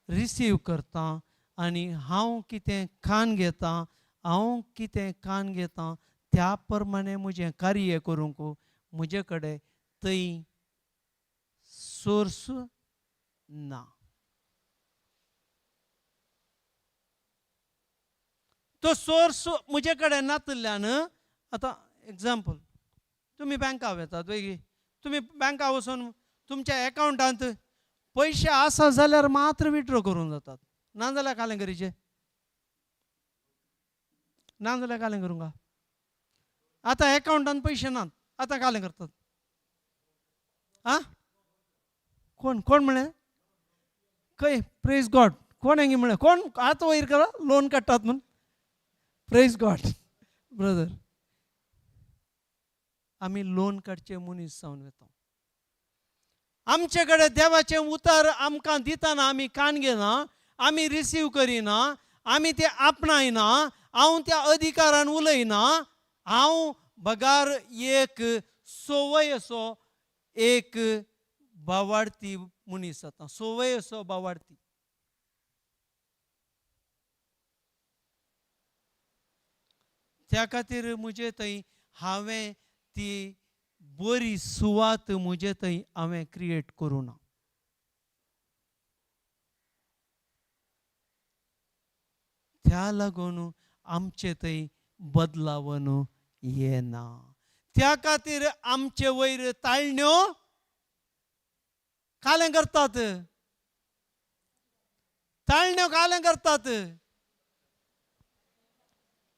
रिसीव करतां आनी हांव कितें कान घेतां, हांव कितें कान घेतां त्या प्रमाणे म्हजें कार्य करूंक म्हजे कडेन थंय सोर्स ना. तो सोर्स म्हजे कडेन नातल्यान आतां एग्जाम्पल तुमी बँकाक येतात वैगी तुमी बँकाक वचून तुमच्या एकाउंटांत पयशे आसा जाल्यार मात्र विथड्रॉ करूंक जातात, ना जाल्यार कालें करीचें, ना जाल्यार कालें करूंक. आतां एकाउंटांत पयशे नात आतां कालें करतात. कोण कोण म्हळें खंय प्रेज गॉड कोण हांगी म्हळें कोण हात वयर करा लोन काडटात म्हणून. प्रेज गॉड ब्रदर आमी लोन काडचे मनीस जावन येता. आमचे कडेन देवाचें उतर आमकां दितना आमी कान घेना, आमी रिसीव करिना, आमी तें आपणायना, हांव त्या अधिकारान उलयना. हांव बगार एक सवय असो एक बावार्थी मनीस जाता, सवय असो बावार्थी. त्या खातीर म्हजे थंय हांवें ती बरी सुवात म्हजे थंय हांवें क्रिएट करूं ना. त्या लागून आमचे थंय बदलावन येना. त्या खातीर आमचे वयर ताळण्यो कालें करतात, ताळण्यो कालें करतात,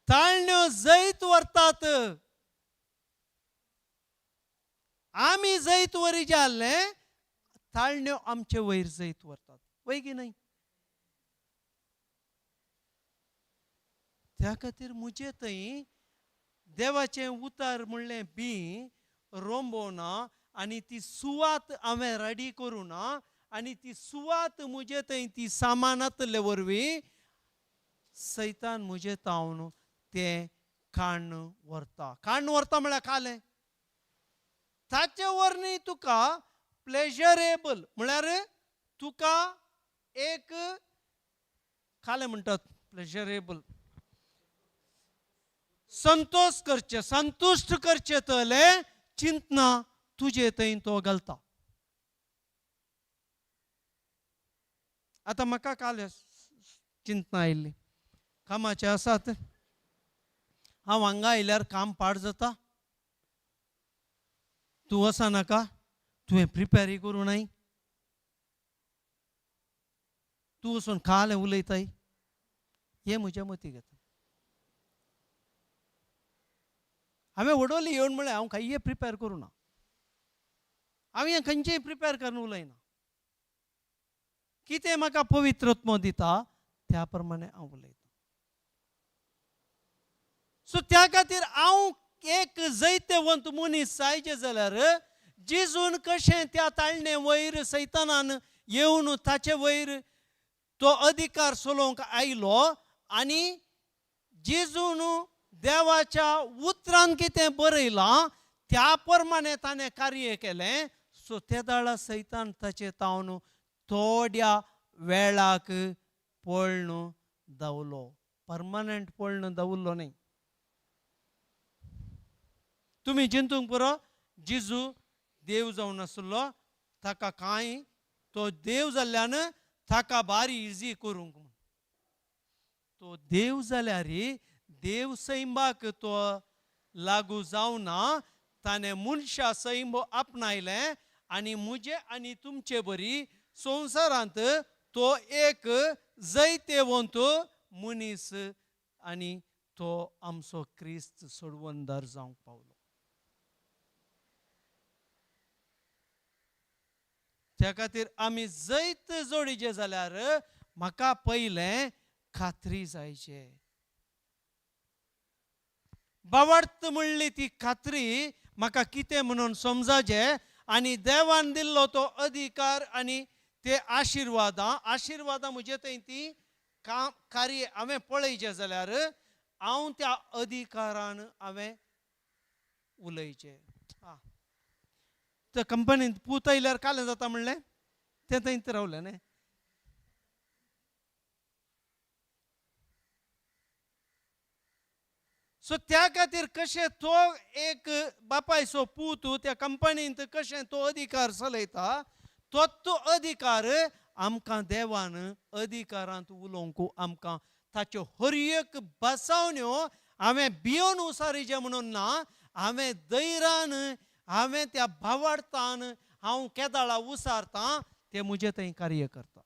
ताळण्यो जैत व्हरतात. आमी जैत वरी जाल्लें ताळण्यो आमचे वयर जैत व्हरतात वय की न्हय. त्या खातीर म्हजे थंय देवाचें उतर म्हणलें बी रोंबोना आनी ती सुवात हांवें रेडी करूं ना आनी ती सुवात म्हजे थंय ती सामानांतले वरवीं सैतान म्हजे तावन तें काण व्हरता. काण व्हरता म्हळ्यार कालें ताचे वरवीं तुका प्लेजरेबल म्हळ्यार तुका एक कालें म्हणटात प्लेजरेबल संतोष करचे, संतुष्ट करचे तले चिंतना तुझे थंय तो घालता. आता म्हाका काल चिंतना आयिल्ली कामाचे आसात, हांव हांगा आयल्यार काम पाड जाता. तूं वचनाका, तुवें प्रिपेरी करूं नाय, तूं वचून काल उलयताय, हे म्हज्या मती घेता. हांवें वडोली येवन म्हळें हांव काही प्रिपेर करूं ना, हांव हें खंयचेंय प्रिपेर करून उलयना. कितें म्हाका पवित्र आत्मो दिता त्या प्रमाणे हांव उलयतां. सो त्या खातीर हांव एक जैतवंत मनीस जायचे जाल्यार जेजून कशें त्या ताळणे वयर सैतानान येवन ताचे वयर तो अधिकार चलोवंक आयलो आनी जेजून देवाच्या उतरान कितें बरयलां त्या प्रमाणे ताणें कार्य केलें. सो त्या दाळा सैतान ताचे तावन थोड्या वेळाक पळण दवलो, परमनंट पळण दवरलो न्ही. तुम्ही चिंतूंक पुरो, जेजू देव जावन आसलो, ताका कांय तो देव जाल्ल्यान ताका बारी इजी करूंक म्हूण. तो देव जाल्यार देव सैमाक तो लागू जावना, ताणें मनशा सैम आपणायलें आनी मुजे आनी तुमचे बरी संवसारांत तो एक जैतवंत मनीस आनी तो आमचो क्रिस्त सोडवणदार जावंक पावलो. त्या खातीर आमी जैत जोडिचे जाल्यार म्हाका पयलें खात्री जायचे. बावडत म्हणली ती खात्री म्हाका कितें म्हणून समजाचें आनी देवान दिल्लो तो अधिकार आनी ते आशिर्वादां म्हजे थंय ती कार्य हांवें पळयचें जाल्यार हांव त्या अधिकारान हांवें उलयचें. त्या कंपनींत पूत आयल्यार कालें जाता म्हणलें तें थंयच रावलें न्ही. सो त्या खातीर कशें तो एक बापायचो पूत त्या कंपनींत कशें तो अधिकार चलयता, तोच अधिकार आमकां देवान अधिकारांत उलोवंक आमकां ताच्यो हर एक बसावण्यो हांवें भियोन उसारिचें म्हणून ना, हांवें धैर्यान हांवें त्या भावार्थान हांव केदाळा उसारतां, ते म्हजे थंय कार्य करता.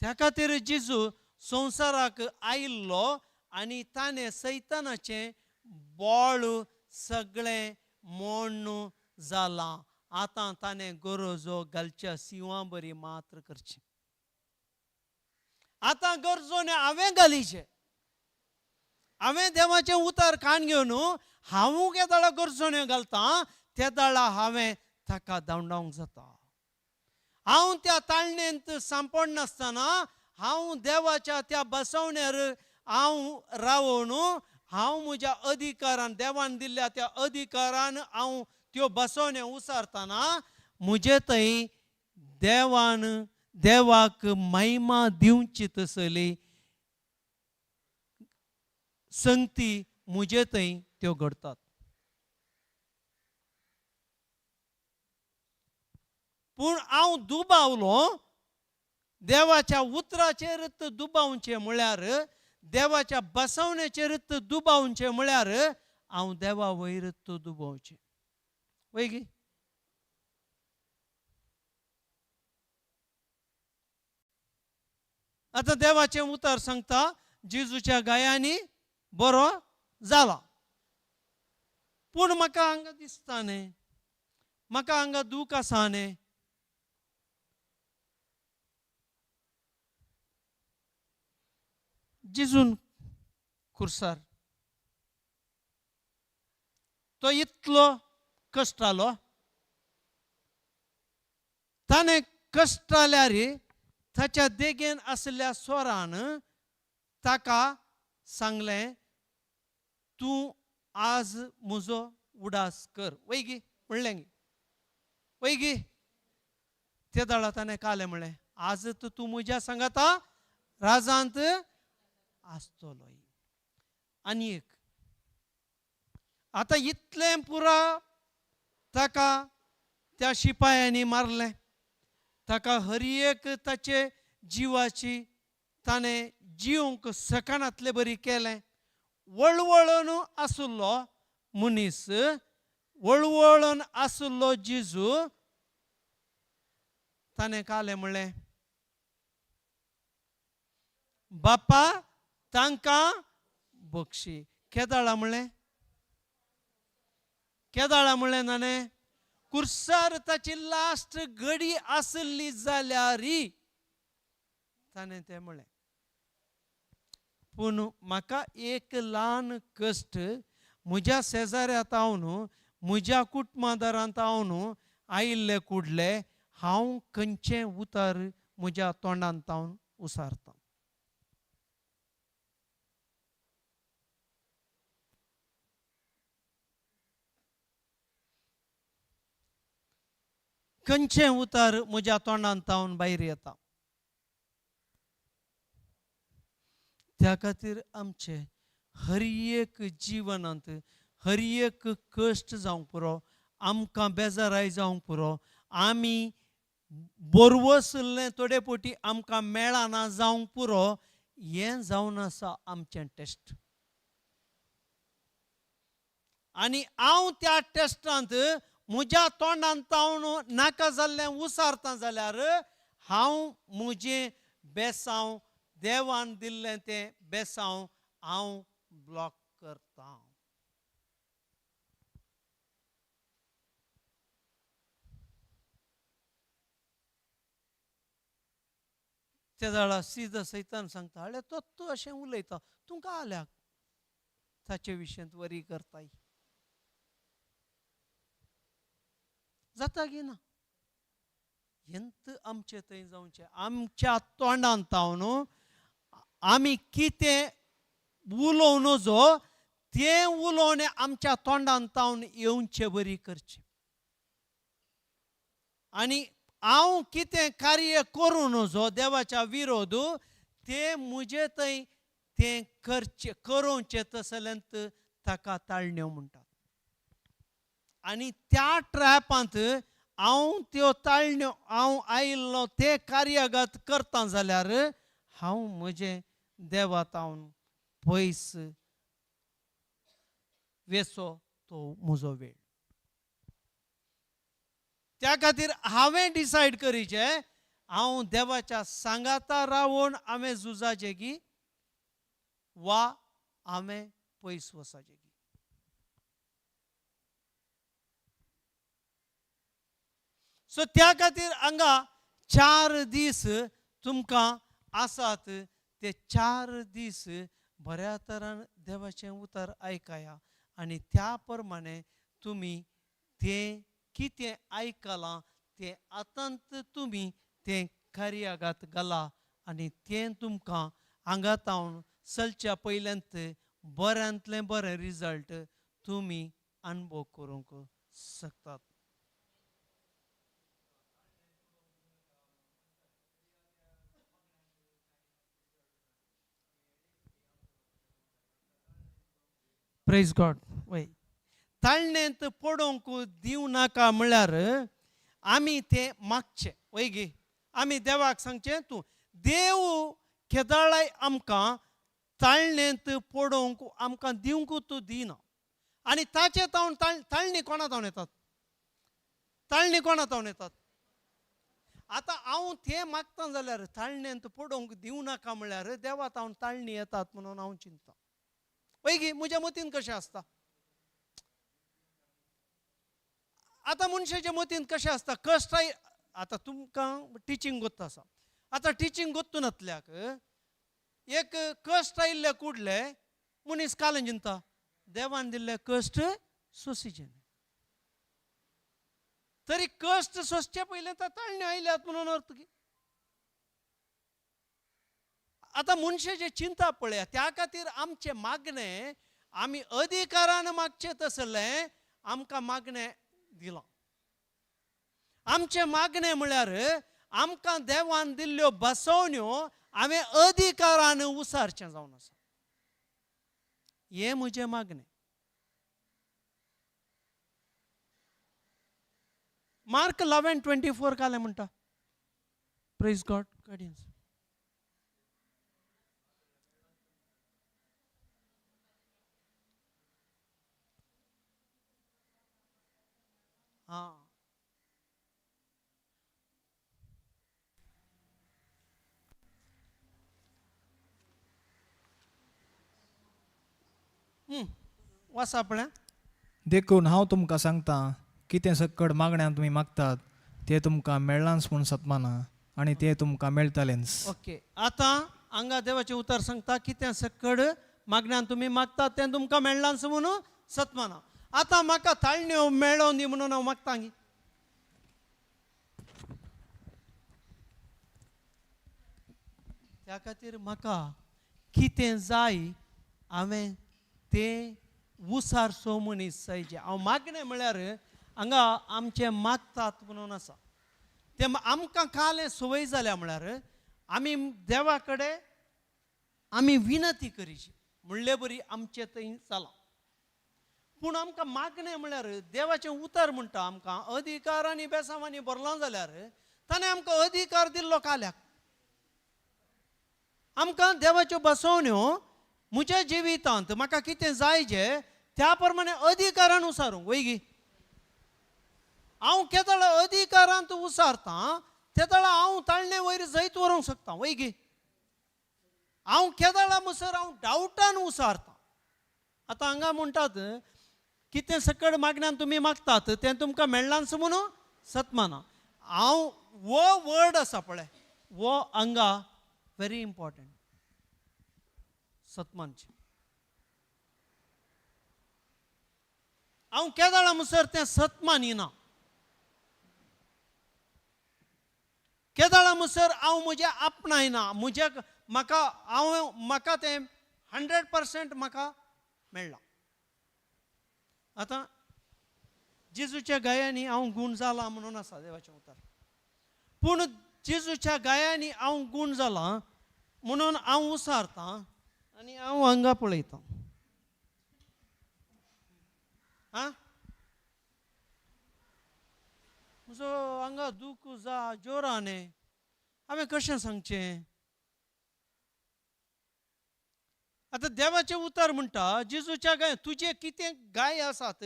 त्या खातीर जेजू संवसाराक आयिल्लो आनी ताणें सैतानाचें बोळ सगळें मोडून जालां. आतां ताणें गरजो घालच्या सिंवा बरी मात्र करची. आतां गरजोने हांवें घालीचें. हांवें देवाचें उतार कान घेवन हांव केदाळा गरजोने घालतां, त्या दाळा हांवें ताका धांवडावंक जाता. हांव त्या ताळणेंत सांपड नासतना हांव देवाच्या त्या बसवण्यार हांव रावून हांव म्हज्या अधिकारान देवान दिल्ल्या त्या अधिकारान हांव त्यो बसवण्यो उसारतना म्हजे थंय देवाक महिमा दिवची तसली संगती म्हजे थंय त्यो घडटात. पूण हांव दुबावलो देवाच्या उतराचेर दुबावचें म्हळ्यार, देवाच्या बसवण्याचेर दुबावचें म्हळ्यार हांव देवा वयर दुबावचें. वैगी आतां देवाचें उतार सांगता जेजूच्या गायांनी बरो जाला. पूण म्हाका हांगा दिसता न्ही, म्हाका हांगा दूख आसा न्ही. जेजून खुर्सार तो इतलो कश्टालो, ताणें कश्टाल्यार ताच्या देगेन आसल्या स्वरान ताका सांगलें, तूं आज म्हजो उडास कर. वैगी म्हणलें गे वैगी. त्या दाळा ताणें कालें म्हणलें, आज तूं म्हज्या सांगाता राजांत आसतलोय. आनी एक आता इतलें पुरा ताका त्या शिपायांनी मारलें. ताका हर एक ताचे जिवाची ताणें जिवंक सकाणांतले बरी केलें. वळवळून आसुल्लो मनीस, वळवळून आसुल्लो जेजू ताणें कालें म्हणलें, बापा तांकां बक्षी. केदाळा म्हणलें, केदाळा म्हणलें ताणें, कुर्सार ताची लास्ट घडी आसली जाल्यार ताणें तें म्हणलें. पूण म्हाका एक ल्हान कश्ट म्हज्या शेजाऱ्यांत हांव न्हू, म्हज्या कुटुंबादारांत हांव न्हू आयिल्ले कुडले हांव खंयचें उतार म्हज्या तोंडांत हांव उसारतां. खंयचें उतार म्हज्या तोंडांत हांव भायर येता. त्या खातीर आमचे हर एक जिवनांत हर एक कश्ट जावंक पुरो, आमकां बेजाराय जावंक पुरो, आमी बोरवसले थोडे पोटी आमकां मेळना जावंक पुरो, हें जावन आसा आमचें टेस्ट. आनी हांव त्या टेस्टांत म्हज्या तोंडांत हांव नाका जाल्लें उसारतां जाल्यार हांव म्हजें बेसांव देवान दिल्लें तें बेसांव हांव ब्लॉक करतां. त्या जाळा सीद सैतान सांगता, अळे तो अशें उलयता, तुमकां आल्याक ताचे विशयांत वरी करताय. जाता की ना? हेंत आमचे थंय जावचें. आमच्या तोंडांत हांव न्हू आमी कितें उलोवं नजो तें उलोवणें आमच्या तोंडांत हांव येवचें बरी करचें. आनी हांव कितें कार्य करूं नजो देवाच्या विरोध तें म्हजें थंय तें करचें करूंचें तसल्यांत ताका ताळण्यो म्हणटात. आनी त्या ट्रॅपांत हांव त्यो ताळण्यो हांव आयिल्लो ते कार्यागत करता जाल्यार हांव म्हजें देवात हांव पयस वेसो तो म्हजो वेळ. त्या खातीर हांवें डिसायड करीचें हांव देवाच्या सांगाता रावून हांवें झुजाचें की वा हांवें पयस वचाचें की. सो त्या खातीर हांगा 4 दीस तुमकां आसात. ते 4 दीस बऱ्या तरान देवाचें उतर आयकाया आनी त्या प्रमाणे तुमी तें कितें आयकलां तें आतांत तुमी तें कार्यागात घाला आनी तें तुमकां हांगात हांव चलच्या पयल्यांत बऱ्यांतलें बरें रिजल्ट तुमी अनुभव करूंक शकतात. Praise God. वय ताळणेंत पडोवंक दिवं नाका म्हळ्यार आमी तें मागचें. वय गे आमी देवाक सांगचें, तूं देव केदाळाय आमकां ताळणेंत पडोवंक आमकां दिवंक तूं दिना. आनी ताचे तावन ताळणी कोणा तावन येतात? ताळणी कोणा तावन येतात? आतां हांव तें मागता जाल्यार ताळणेंत पडोवंक दिवं नाका म्हळ्यार देवा तावन ताळणी येतात म्हणून हांव चिंततां. वय गे म्हज्या मतीन कशें आसता? आतां मनशाच्या मतीन कशें आसता? कश्ट आतां तुमकां टिचींग गोत्ता आसा. आतां टिचींग गोत्तूनातल्याक एक कश्ट आयिल्ले कुडले मनीस कालें चिंता, देवान दिल्ले कश्ट सोंसीचे. तरी कश्ट सोंसचे पयलें ताळण्यो आयल्यात म्हणून अर्थ की. आतां मनशाची चिंता पळया. त्या खातीर आमचें मागणें आमी अधिकारान मागचें तसलें आमकां मागणें दिलां. आमचें मागणें म्हळ्यार आमकां देवान दिल्ल्यो बसवण्यो हांवें अधिकारान उसारचें जावन आसा. हे म्हजे मागणे. मार्क 11:24 काले म्हणटा. Praise God. गार्डियन्स. हां वाचा आपल्या. देखून हांव तुमकां सांगता, कितें सकट मागण्यान तुमी मागतात तें तुमकां मेळ्ळांच म्हूण सत्माना, आनी तें तुमकां मेळटलेंच. ओके. आता हांगा देवाचें उतर सांगता, कितें सकड मागण्यान तुमी मागतात तें तुमकां मेळ्ळांच म्हणून सत्माना. आता म्हाका ताळण्यो मेळोवन दी म्हणून हांव मागता गी. त्या खातीर म्हाका कितें जाय हांवें तें उसारचो मनीस जायचे. हांव मागणें म्हळ्यार हांगा आमचे मागतात म्हणून आसा. ते आमकां कालें संवय जाल्या म्हळ्यार आमी देवा कडेन आमी विनती करीची म्हणले बरी आमचे थंय जाला. पूण आमकां मागणें म्हळ्यार देवाचें उतर म्हणटा आमकां अधिकार आनी बेसांवांनी भरलो जाल्यार ताणें आमकां अधिकार दिल्लो काल्याक. आमकां देवाच्यो बसोवण्यो म्हज्या जिवितांत म्हाका कितें जाय जें त्या प्रमाणे अधिकारान उसारूंक वयगी. हांव केदळ अधिकारांत उसारतां तेदळ हांव ताळणे वयर जैत व्हरूंक शकता वयगी. हांव केदळ मुसर हांव डावटान उसारतां. आतां हांगा म्हणटात कितें सकड मागण्यान तुमी मागतात तें तुमकां मेळ्ळांच म्हणून सत्माना. हांव वो वर्ड आसा पळय वो हांगा व्हेरी इम्पॉर्टंट. सत्मानचें हांव केदळ मुसर तें सत्मान येना. केदळ मुसर हांव म्हज्या आपणायना. म्हाका तें 100% म्हाका मेळ्ळां. आतां जेजूच्या गायांनी हांव गूण जाला म्हणून आसा देवाचें उतर. पूण जेजूच्या गायांनी हांव गूण जाला म्हणून हांव उसारतां आनी हांव हांगा पळयतां. आं म्हजो हांगा दूख जा जोरान हांवें कशें सांगचें. आतां देवाचें उतर म्हणटा जेजूच्या गाय तुजे कितें गाय आसात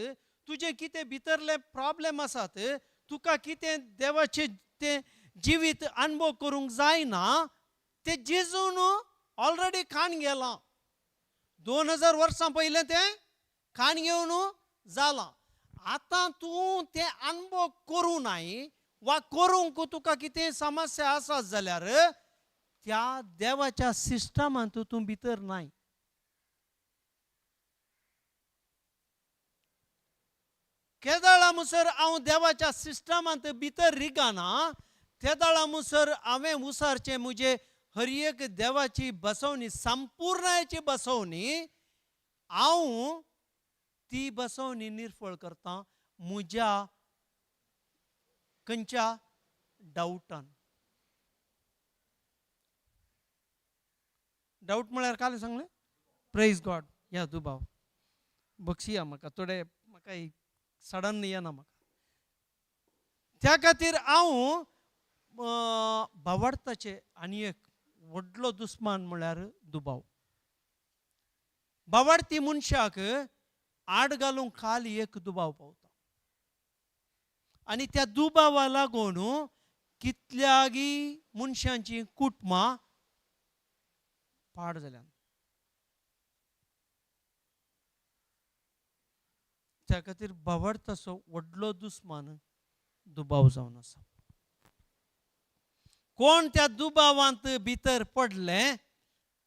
तुजे कितें भितरले प्रॉब्लेम आसात तुका कितें देवाचें तें जिवीत अनुभव करूंक जायना तें जेजून ऑलरेडी खाण गेलां. 2000 वर्सां पयलें तें खाण घेवन जालां. आतां तूं तें अनुभव करूं नाय वा करूंक तुका कितें समस्या आसात जाल्यार त्या देवाच्या सिस्टमांत तूं भितर नाय. केदळा मुसर हांव देवाच्या सिस्टमांत भितर रिगाना तेदळा मुसर हांवें उसारचें म्हजे हर एक देवाची बसवणी संपूर्णाची बसवणी हांव ती बसवणी निर्फळ करता म्हज्या खंयच्या डावटान. डावट म्हळ्यार काल सांगलें प्रेज गॉड. या दुबाव बक्षिया म्हाका थोडे म्हाका सडन येना म्हाका. त्या खातीर हांव भावार्थाचे आनी एक व्हडलो दुस्मान म्हळ्यार दुबाव. भावार्थी मनशाक आड घालूंक खाली एक दुबाव पावता आनी त्या दुबावा लागून कितल्यागी मनशांची कुटुंबां पाड जाल्यात. त्या खातीर भावार्थाचो व्हडलो दुस्मान दुबाव जावन आसा. कोण त्या दुबावांत भितर पडले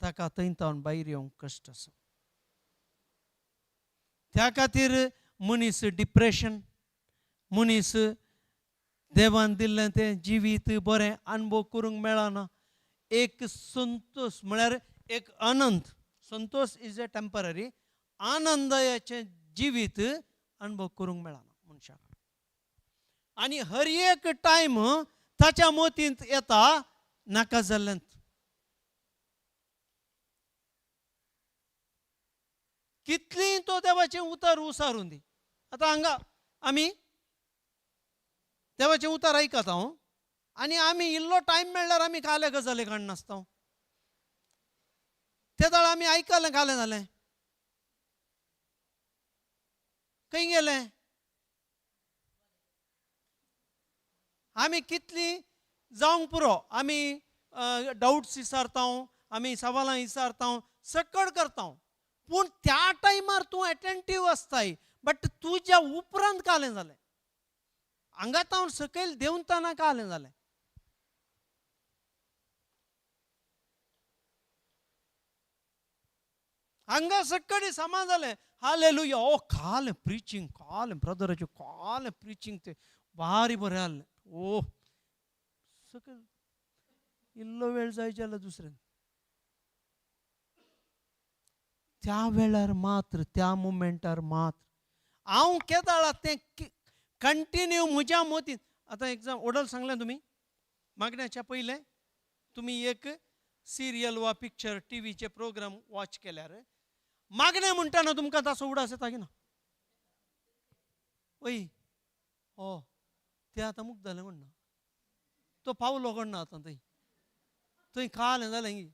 ताका थंयतावन भायर येवंक कश्ट आसा. त्या खातीर मनीस डिप्रेशन मनीस देवान दिल्लें तें जिवीत बरें अनुभव करूंक मेळना. एक संतोष म्हळ्यार एक आनंद. संतोष इज अ टेम्पररी. आनंदाचें जिवीत अनुभव करूंक मेळना मनशाक. आनी हर एक टायम ताच्या मतींत येता नाका जाल्ल्यान. कितली तो देवाचे उतार उसारून दी. आता हांगा आमी देवाचे उतार ऐकत आहो आणि आम्ही इल्लो टाइम मेळ्ळ्यार आमी काले गजाली काण नासता. ते दाळ आमी ऐकले काले जालें खंय गेले. आमी कितली जावंक पुरो आमी डाउट्स विचारता, आमी सवालां विचारता, सकड करता, पूण त्या टायमार तूं एटेंटीव आसताय. बट तुज्या उपरांत कालें जालें, हांगात हांव सकयल देंवतना कालें जालें. हांगा सकडी समा जालें. हालेलुया. ओ कालें प्रिचींग, कालें ब्रदराचें कालें प्रिचींग तें भारी बरें जालें. ओ सकयल इल्लो वेळ जाय जाल्यार दुसऱ्यान त्या वेळार मात्र त्या मोमेंटार मात्र हांव केदाळा तें कंटिन्यू म्हज्या मोतीन. आतां एग्जाम ओडल सांगलें तुमी मागण्याच्या पयलें तुमी एक सिरियल वा पिक्चर टीव्हीचे प्रोग्राम वॉच केल्यार मागणें म्हणटाना तुमकां ताचो उडास येता की ना. वय हो तें आतां मुक्त जालें म्हणना, तो पावलो म्हणना आतां थंय थंय कालें जालें गी.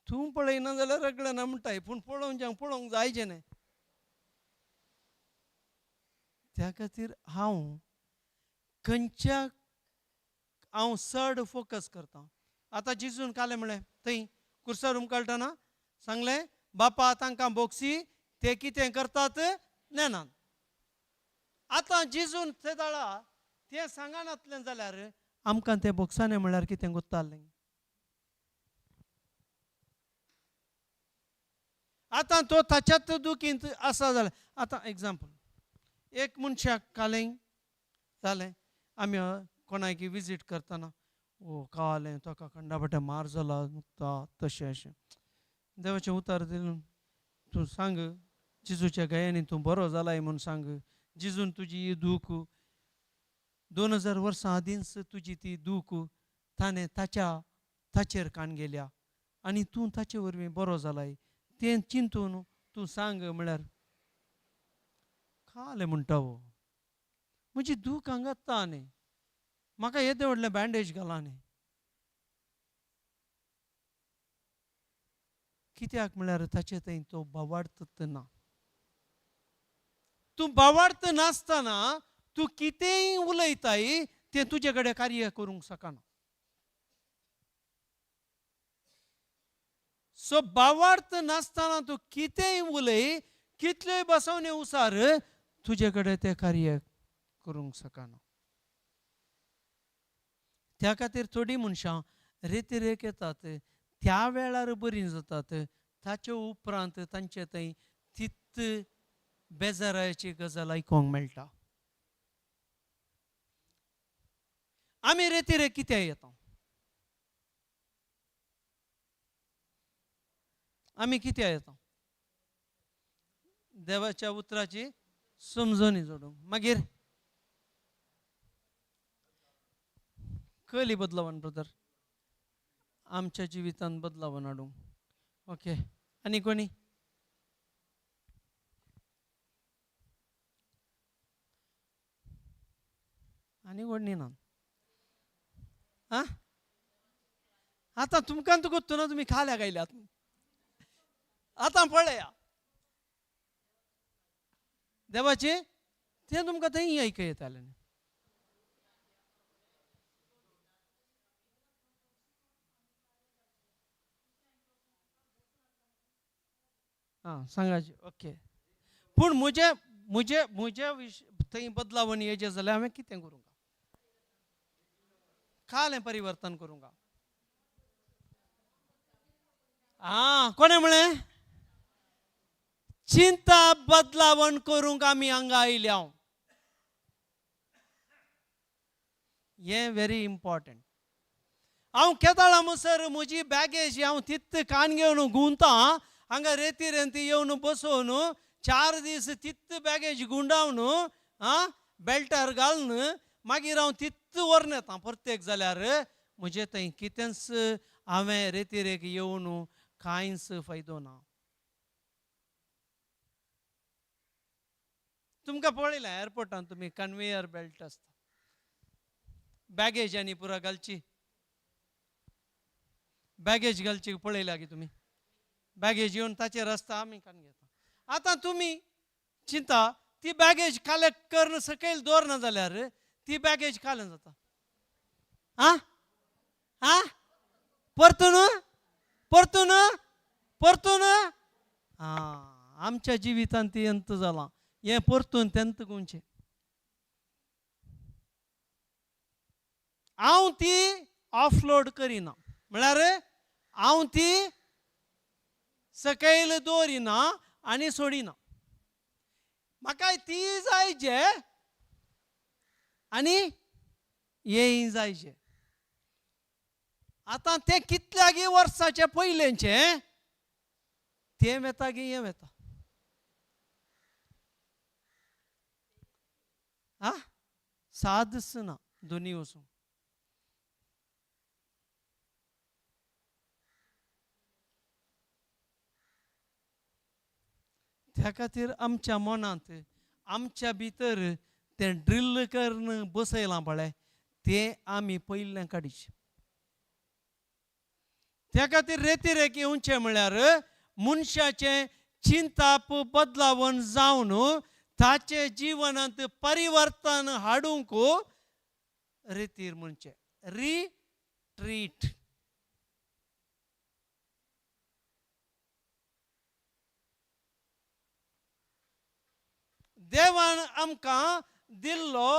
तूं पळयना जाल्यार रगडना म्हणटाय, पूण पळोवंक जायचें न्हय. त्या खातीर खंयच्या हांव चड फोकस करता. आतां जिजून कालें म्हळें थंय कुर्सा रूम काडटना सांगलें बापा तांकां बोगसी ते कितें करतात नेनात. आतां जिजून ते दाळा तें सांगनातलें जाल्यार आमकां तें बोगसालें म्हळ्यार कितें गुत्तालें. आतां तो ताच्याच दुखींत आसा जाल्यार आतां एग्जाम्पल एक मनशाक कालें जालें, आमी कोणाक विजीट करतना ओ कालें ताका कंडाबट्या मार जाला नुकता तशें अशें देवाचें उतार दिवन तूं सांग जिजूच्या गयांनी तूं बरो जालाय म्हूण सांग. जिजून तुजी ही दूख 2000 वर्सां आदींच तुजी ती दूख ताणें ताचेर काण गेल्या आनी तूं ताचे वरवीं बरो जालाय तें चिंतून तूं सांग म्हळ्यार कालें म्हणटा हो म्हजी दूख हांगाता न्ही, म्हाका येदें व्हडलें बँडेज घाला न्ही. कित्याक म्हळ्यार ताचे थंय तो बावार्थ ना. तूं बावार्थ नासतना तूं कितेंय उलयताय तें तुजे कडेन कार्य करूंक शकना. सो बावार्थ नासतना तूं कितेंय उलय, कितल्योय बसवण्यो उसार, तुजे कडेन तें कार्य करूंक शकना. त्या खातीर थोडीं मनशां रेतीरेक येतात, त्या वेळार बरीं जातात, ताचे उपरांत तांचे थंय तित्त बेजाराची गजाल आयकोंक मेळटा. आमी रेतीरेक कित्याक येता? आमी कित्याक येता? देवाच्या उतराची समजणी जोडूंक, मागीर खंयली बदलावण ब्रदर आमच्या जिवितांत बदलावण हाडूंक. ओके आनी कोणी? आनी कोणी ना. आं आतां तुमकां तू गोत्तू ना तुमी खाल्या गायल्यात. आतां पळया देवाचे तें तुमकां थंय ऐकूं येतालें. आं सांगाची ओके. पूण म्हजे म्हजे म्हज्या थंय बदलावण येजे जाल्यार हांवें कितें करूंक खालें परिवर्तन करूंक. कोणें म्हळें चिंता बदलावण करूंक आमी हांगा आयल्या. हें व्हेरी इम्पॉर्टंट. हांव केदाळा म्हणसर म्हजी बॅगेज हांव तित्त कान घेवन गुंवता हांगा रेतीरेंत येवन बसोवन 4 दीस तित्त बॅगेज गुंडावन बेल्टार घालून मागीर हांव तित्त व्हरून येता प्रत्येक जाल्यार म्हजे थंय कितेंच हांवें रेतीरेक येवन कांयच फायदो ना. तुमकां पळयलां एअरपोर्टान तुमी कन्वेयर बेल्ट आसता, बॅगेज आनी पुरो घालची, बॅगेज घालची पळयल्या की तुमी, बॅगेज येवन ताचेर आसता आमी कान घेता. आतां तुमी चिंता ती बॅगेज कलेक्ट करून सकयल दवरना जाल्यार ती बॅगेज कालन जाता. आं आं परतून परतून परतून आमच्या जिवितांत ती अंत जालां. हें परतून तेंत गोंयचें. हांव ती ऑफलोड करिना म्हळ्यार हांव ती सकयल दवरिना आनी सोडिना. म्हाका ती जायचे आनी हेय जायचे. आतां तें कितल्या गे वर्साचे पयलेंचें तें वेता गे हें वेता. सादच ना दोनी वचून. त्या खातीर आमच्या मनांत आमच्या भितर तें ड्रिल करून बसयलां पळय तें आमी पयलें काडचें. त्या खातीर रेतीरेक येवचें म्हळ्यार मनशाचें चिंताप बदलावन जावन ताचे जिवनांत परिवर्तन हाडूंक रेतीर म्हणचें रिट्रीट. देवान आमकां दिल्लो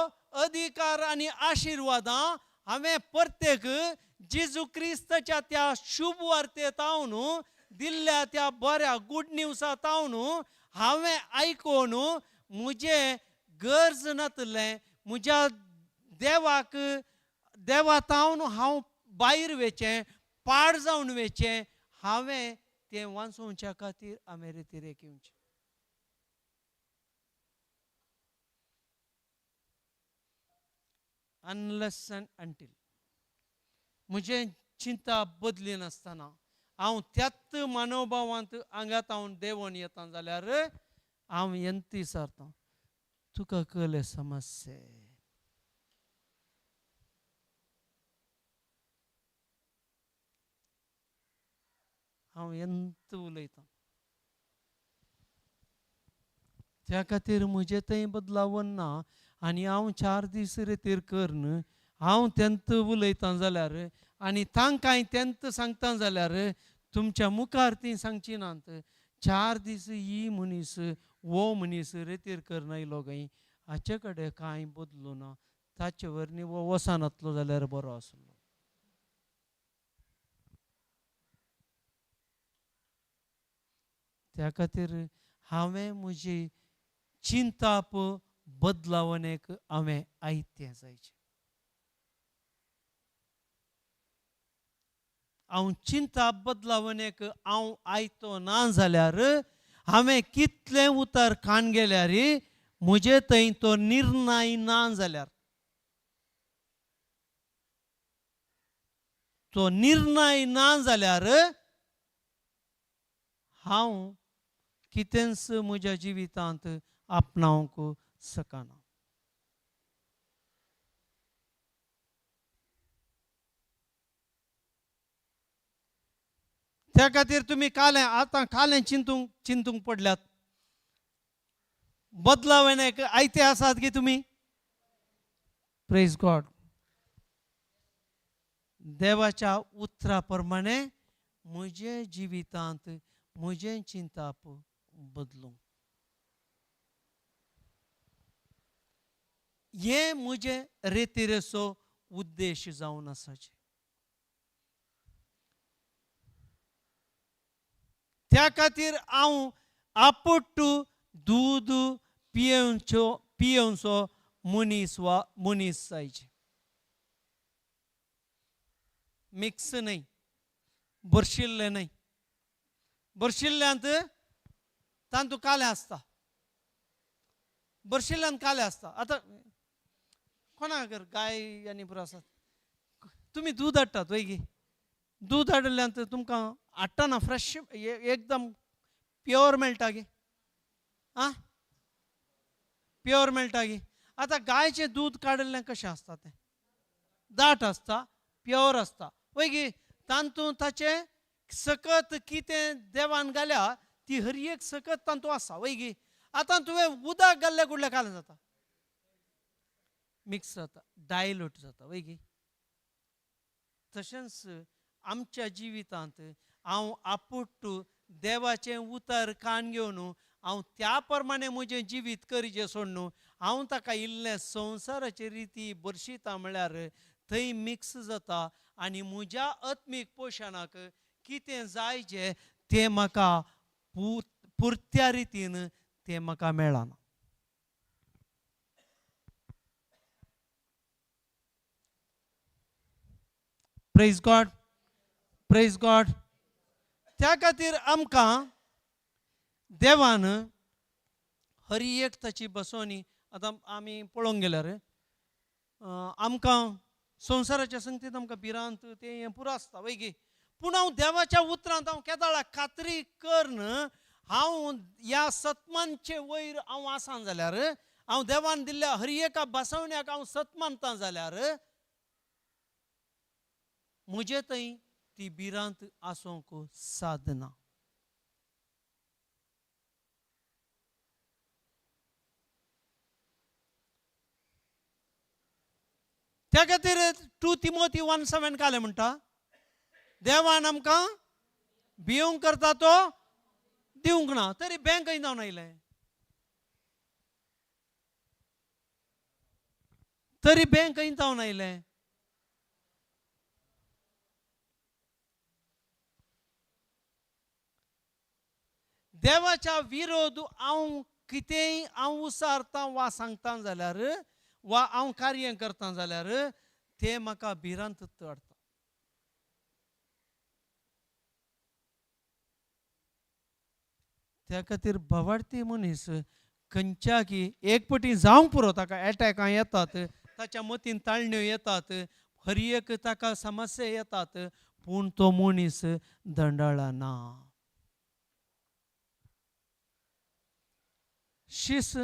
अधिकार आनी आशिर्वादां हांवें प्रत्येक जेजू क्रिस्ताच्या त्या शुभ वार्तेंत हांव दिल्ल्या त्या बऱ्या गुड न्यूजांत हांवें आयकून म्हजें गरज नातलें म्हज्या देवाक हांव भायर वेचें, पाड जावन वेचें, हांवें तें वाचोवच्या खातीर हांवें रेतीरेक येवचें. अनलेस एंड अंटील म्हजें चिंता बदली नासतना हांव त्याच मनोभावांत आंगात हांव देंवोन येता जाल्यार हांव एंती सारतां. तुका कळ्ळें समस्या हांव एंत उलयतां. त्या खातीर म्हजें थंय बदलावन ना आनी हांव 4 दीस रेतीर करन हांव तेंत उलयतां जाल्यार आनी तांकांय तेंत सांगता जाल्यार तुमच्या मुखार ती सांगची नात 4 दीस ही मनीस वो मनीस रेतीर करन आयलो गाय हाचे कडेन कांय बदलू ना, ताचे वरनी वो वसानातलो जाल्यार बरो आसलो. त्या खातीर हांवें म्हजी चिंताप बदलावनेक हांवें आयतें जायचें. हांव चिंताप बदलावनेक हांव आयतो ना जाल्यार हांवें कितलें उतर कान गेल्यार म्हजे थंय तो निर्णय ना जाल्यार तो निर्णय ना जाल्यार हांव कितेंच म्हज्या जिवितांत आपणावंक शकना. त्या खातीर तुमी आतां कालें चिंतूंक पडल्यात. बदलावनेक आयते आसात की तुमी? Praise God. देवाच्या उतरा प्रमाणे म्हजे जिवितांत म्हजें चिंताप बदलूंक हें म्हजें रेतीरेचो उद्देश जावन आसाचें. त्या खातीर हांव आपुट्टू दूद पियेवचो मनीस जायचे. मिक्स न्हय, बरशिल्लें न्हय. बरशिल्ल्यांत तातूंत कालें आसता, बरशिल्ल्यान कालें आसता. आतां कोणागर गाय आनी पुरो आसात तुमी दूद हाडटात वय गे दूद हाडल्यानंतर तुमकां हाडटाना फ्रेश एकदम प्युअर मेळटा गे आं प्युअर मेळटा गे आतां गायचें दूद काडिल्लें कशें आसता तें दाट आसता प्युअर आसता वय गे तातूंत ताचें सकत कितें देवान घाल्या ती हर एक सकत तातूंत आसा वय गे आतां तुवें उदक घाल्लें कुडलें कालें जाता मिक्स जाता डायल्यूट जाता वय गे तशेंच आमच्या जिवितांत हांव आपुट्ट देवाचें उतर कान घेवन हांव त्या प्रमाणे म्हजें जिवीत करचें सोड न्हू हांव ताका इल्लें संवसाराची रिती बरशिता म्हळ्यार थंय मिक्स जाता आनी म्हज्या आत्मीक पोशणाक कितें जायचें तें म्हाका पुरत्या रितीन तें म्हाका मेळना प्रेज गॉड त्या खातीर आमकां देवान हर एक ताची बसोनी आतां आमी पळोवंक गेल्यार आमकां संवसाराच्या संगतींत आमकां भिरांत तें हें पुरो आसता वय गे पूण हांव देवाच्या उतरांत हांव केदाळा खात्री करन हांव ह्या सत्मानचे वयर हांव आसा जाल्यार हांव देवान दिल्ल्या हर एका बसवण्याक हांव सत मानता जाल्यार म्हजे थंय ती भिरांत आसूंक सादना त्या खातीर 2 तिमोथी 1:7 कालें म्हणटा देवान आमकां भिवंक करता तो दिवंक ना तरी बँक खंय जावन आयलें तरी बँक खंय जावन आयलें देवाच्या विरोध हांव कितेंय हांव उसारता वा सांगता जाल्यार वा हांव कार्य करता जाल्यार तें म्हाका भिरांत हाडटा त्या खातीर भवार्थी मनीस खंयच्याकी एक पटी जावंक पुरो ताका एटॅकां येतात ताच्या मतीन ताळण्यो येतात हर एक ताका समस्या येतात पूण तो मनीस दंडाळना शीस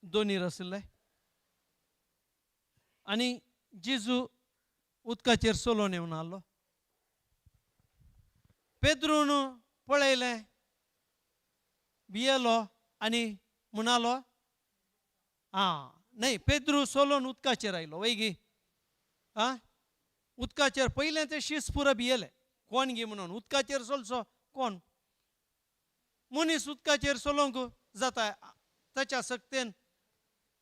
दोनीर आसले आनी जेजू उदकाचेर सोलोन येवन आलो पेद्रून पळयलें भियेलो आनी म्हणलो न्हय पेद्रू सोलोन उदकाचेर आयलो वय गे उदकाचेर पयलें तें शीस पुरो भियेलें कोण गे म्हणून उदकाचेर सोलचो कोण मनीस उदकाचेर सोलोंक जाता ताच्या सक्तेन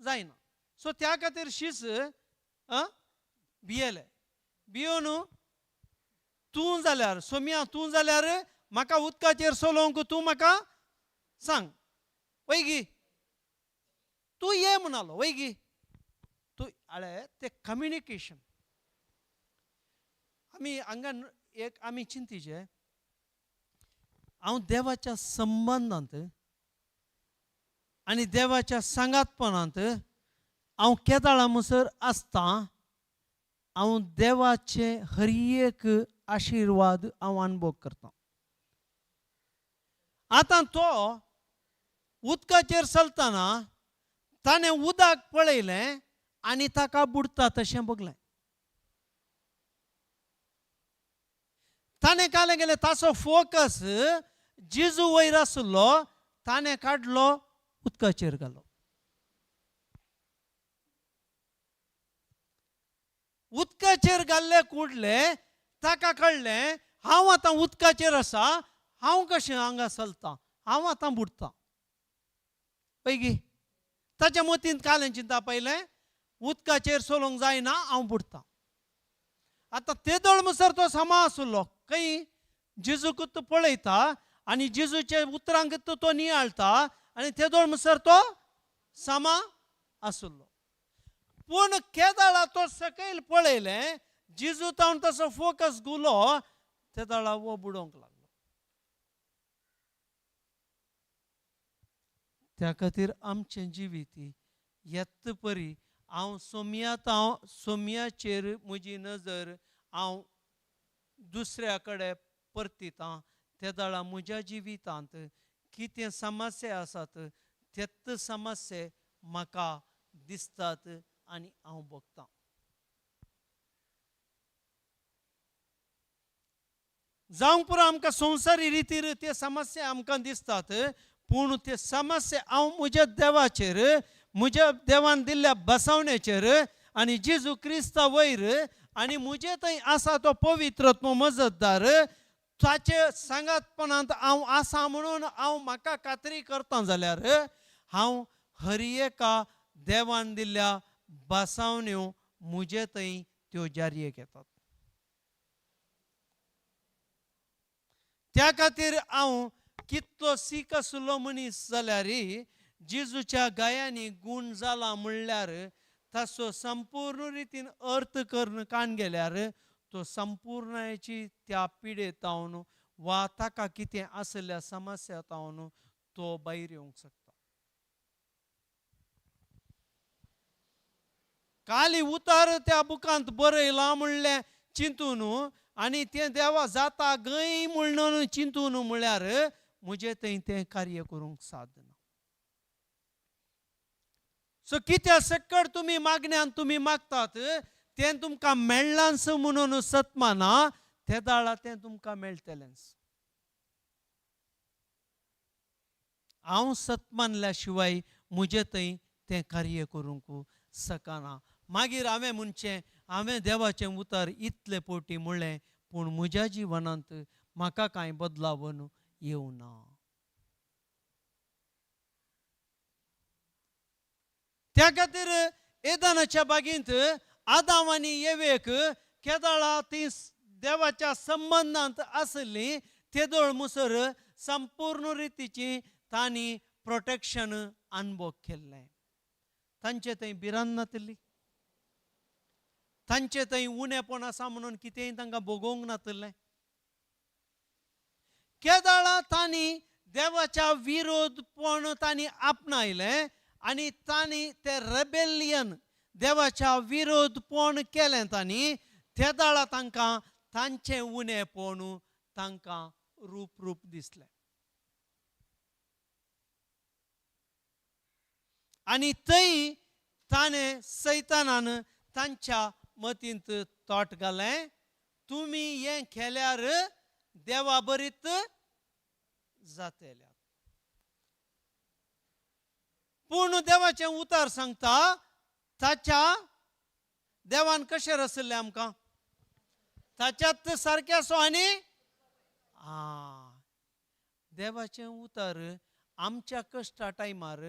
जायना सो त्या खातीर शीस भियेलें भियोन तूं जाल्यार सोम्या तूं जाल्यार म्हाका उदकाचेर सोलोवंक तूं म्हाका सांग वय गी तूं ये म्हणलो वय गी तूं आळे तें कम्युनिकेशन आमी हांगा एक आमी चिंतीचे हांव देवाच्या संबंदांत आनी देवाच्या सांगातपणांत हांव केदाळा म्हणसर आसता हांव देवाचे हर एक आशिर्वाद हांव अनुभव करता आतां तो उदकाचेर चलतना ताणें उदक पळयलें आनी ताका बुडता तशें बगलें ताणें कालें गेलें ताचो फोकस जेजू वयर आसलो ताणें काडलो उदकाचेर घालो उदकाचेर घाल्ले कुडले ताका कळ्ळें हांव आतां उदकाचेर आसा हांव कशें हांगा चलतां हांव आतां बुडतां पळय गे ताच्या मतींत कालें चिंता पयलें उदकाचेर चलोवंक जायना हांव बुडतां आतां तेदोळ म्हणसर तो समा आसलो खंय जेजूक तो पळयता आनी जेजूचे उतरांक तो नियाळता आनी तेदोळ म्हणसर तो समा आसलो पूण केदाळा तो सकयल पळयलें जेजू तावन तसो फोकस घुलो तेदाळा वो बुडोवंक लागलो त्या खातीर आमचें जिवीत येत परी हांव सोमयाचेर म्हजी नजर हांव दुसऱ्या कडेन परतितां. त्या दाळा म्हज्या जिवितांत कितें समस्या आसात तेच समस्या म्हाका दिसतात आनी हांव भोगतां. जावंक पुरो आमकां संवसारी रितीर ते समस्या आमकां दिसतात, पूण ते समस्या हांव म्हज्या देवाचेर, म्हज्या देवान दिल्ल्या बसवण्याचेर आनी जेजू क्रिस्ता वयर आनी म्हजे थंय आसा तो पवित्र मजतदार ताचे सांगातपणांत हांव आसा म्हणून हांव म्हाका खात्री करता जाल्यार हांव हर एका देवान दिल्ल्या बसवण्यो म्हजे थंय त्यो जारयेक येतात. त्या खातीर हांव कितलो सीख आसलो मनीस जाल्यार जेजूच्या गायांनी गुण जाला म्हणल्यार ताचो संपूर्ण रितीन अर्थ करून काण गेल्यार तो संपूर्णाची त्या पिडेतावन वा ताका कितें आसल्या समस्यातावन तो भायर येवंक शकता. खाली उतार त्या बुकांत बरयलां म्हणलें चिंतून आनी तें देवा जाता गय म्हणून चिंतून म्हळ्यार म्हजें थंय तें कार्य करूंक साधना. सो कित्या सकट तुमी मागण्यान तुमी मागतात तें तुमकां मेळ्ळांच म्हणून सत्माना, त्या दाळा तें तुमकां मेळटलेंच. हांव सत्मानल्या शिवाय म्हजें थंय तें कार्य करूंक शकना. मागीर हांवें म्हणचें हांवें देवाचें उतर इतले फावटी म्हणलें पूण म्हज्या जिवनांत म्हाका कांय बदलावन येवना. त्या खातीर एदानाच्या बागेंत आदाम आनी येवेक केदाळा ती देवाच्या संबंदांत आसली तेदोळ मुसर संपूर्ण रितीची तांणी प्रोटेक्शन अनुभव केल्लें. तांचे थंय भिरांत नातली, तांचे थंय उणेपण आसा म्हणून कितेंय तांकां भोगोवंक नातलें. केदाळा तांणी देवाच्या विरोधपण तांणी आपणायलें आनी तांणी तें रेबेलियन देवाच्या विरोधपण केलें तांणी. त्या दाळा तांकां तांचें उणेपण तांकां रूप दिसलें. आनी थंय ताणें सैतानान तांच्या मतींत तोट घालें, तुमी हें केल्यार देवा बरीत जातलें. पूण देवाचें उतर सांगता ताच्या देवान कशें रचल्लें आमकां ताच्यात सारकें सो आनी देवाचें उतर आमच्या कश्टा टायमार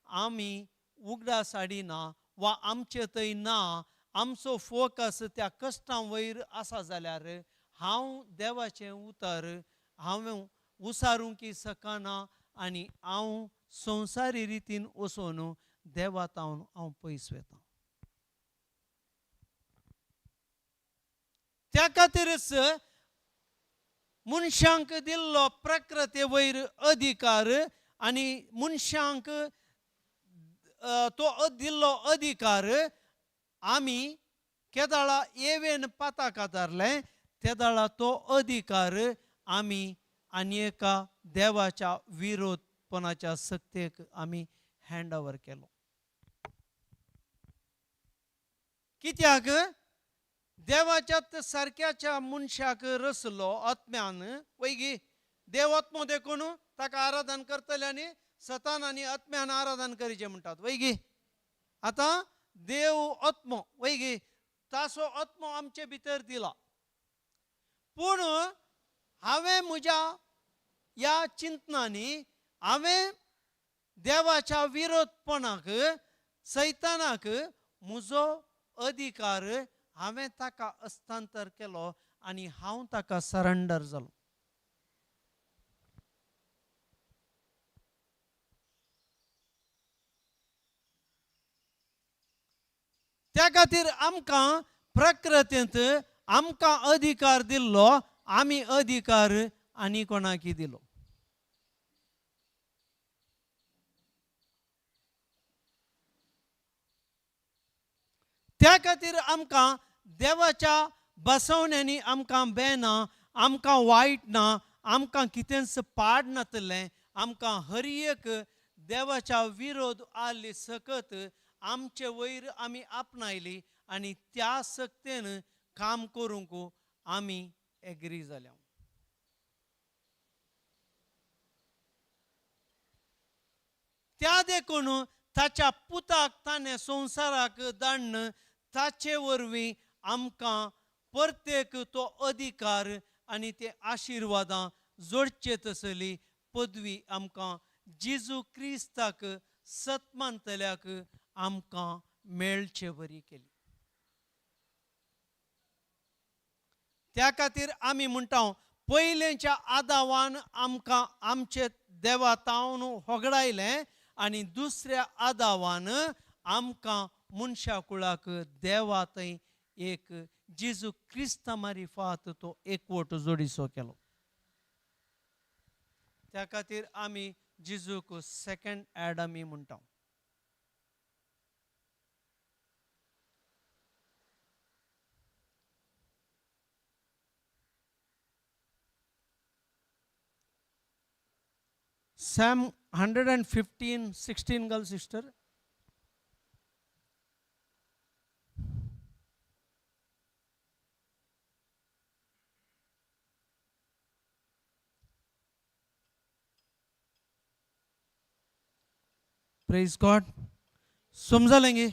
आमी उगडास हाडिना वा आमचे थंय ना, आमचो फोकस त्या कश्टां वयर आसा जाल्यार हांव देवाचें उतर हांवें उसारूंक शकना आनी हांव संवसारी रितीन वचून देवा तावन हांव पयस वेतां. त्या खातीरच मनशांक दिल्लो प्रकृती वयर अधिकार आनी मनशांक तो दिल्लो अधिकार आमी केदाळा येवेन पाताक धरलें, त्या दाळा तो अधिकार आमी आनी एका देवाच्या विरोधपणाच्या सक्तेक आमी हँड ओवर केलो. कित्याक देवाच्यात सारक्याच्या मनशाक रचलो आत्म्यान. वैगी देव आत्मो देखून ताका आराधन करतले आनी सतान आनी आत्म्यान आराधन करीचे म्हणटात. वैगी आतां देव आत्मो वैगी ताचो आत्मो आमचे भितर दिला, पूण हांवें म्हज्या ह्या चिंतनांनी हांवें देवाच्या विरोधपणाक सैतानाक म्हजो अधिकार हांवें ताका हस्तांतर केलो आनी हांव ताका सरेंडर जालो. त्या खातीर आमकां प्रकृतींत आमकां अधिकार दिल्लो आमी अधिकार आनी कोणाकी दिलो. त्या खातीर आमकां देवाच्या बसवण्यांनी आमकां बेना, आमकां वायट ना, आमकां कितेंच पाड नातलें, आमकां हर एक देवाच्या विरोध आले सकत आमचे वयर आमी आपणायली आनी त्या सक्तेन काम करूंक आमी एग्री जाल्या. त्या देखून ताच्या पुताक ताणें संवसाराक धाडन ताचे वरवीं आमकां परतेक तो अधिकार आनी ते आशिर्वादां जोडचे तसली पदवी आमकां जेजू क्रिस्ताक सतमानतल्याक आमकां मेळचे बरी केली. त्या खातीर आमी म्हणटा पयलेंच्या आदावान आमकां आमचे देवा तावन होगडायलें आनी दुसऱ्या आदावान आमकां मनशा कुळाक देवा थंय एक जेजू क्रिस्ता मारिफात तो एकवट जोडिसो केलो. त्या खातीर आमी जेजूक सेकंड ॲडमी म्हणटा. Psalm 115:16 girl sister. Praise God. समजलेंगे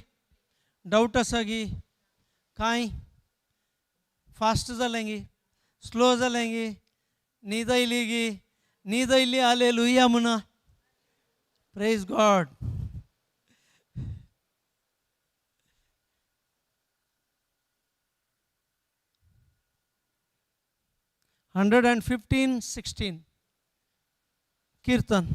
डाऊट आसा गी कांय फास्ट जालेंगे स्लो जालेंगे न्हीद आयली गी न्हीद आयली हालेलुया म्हणा. Praise God. (115:16) कीर्तन.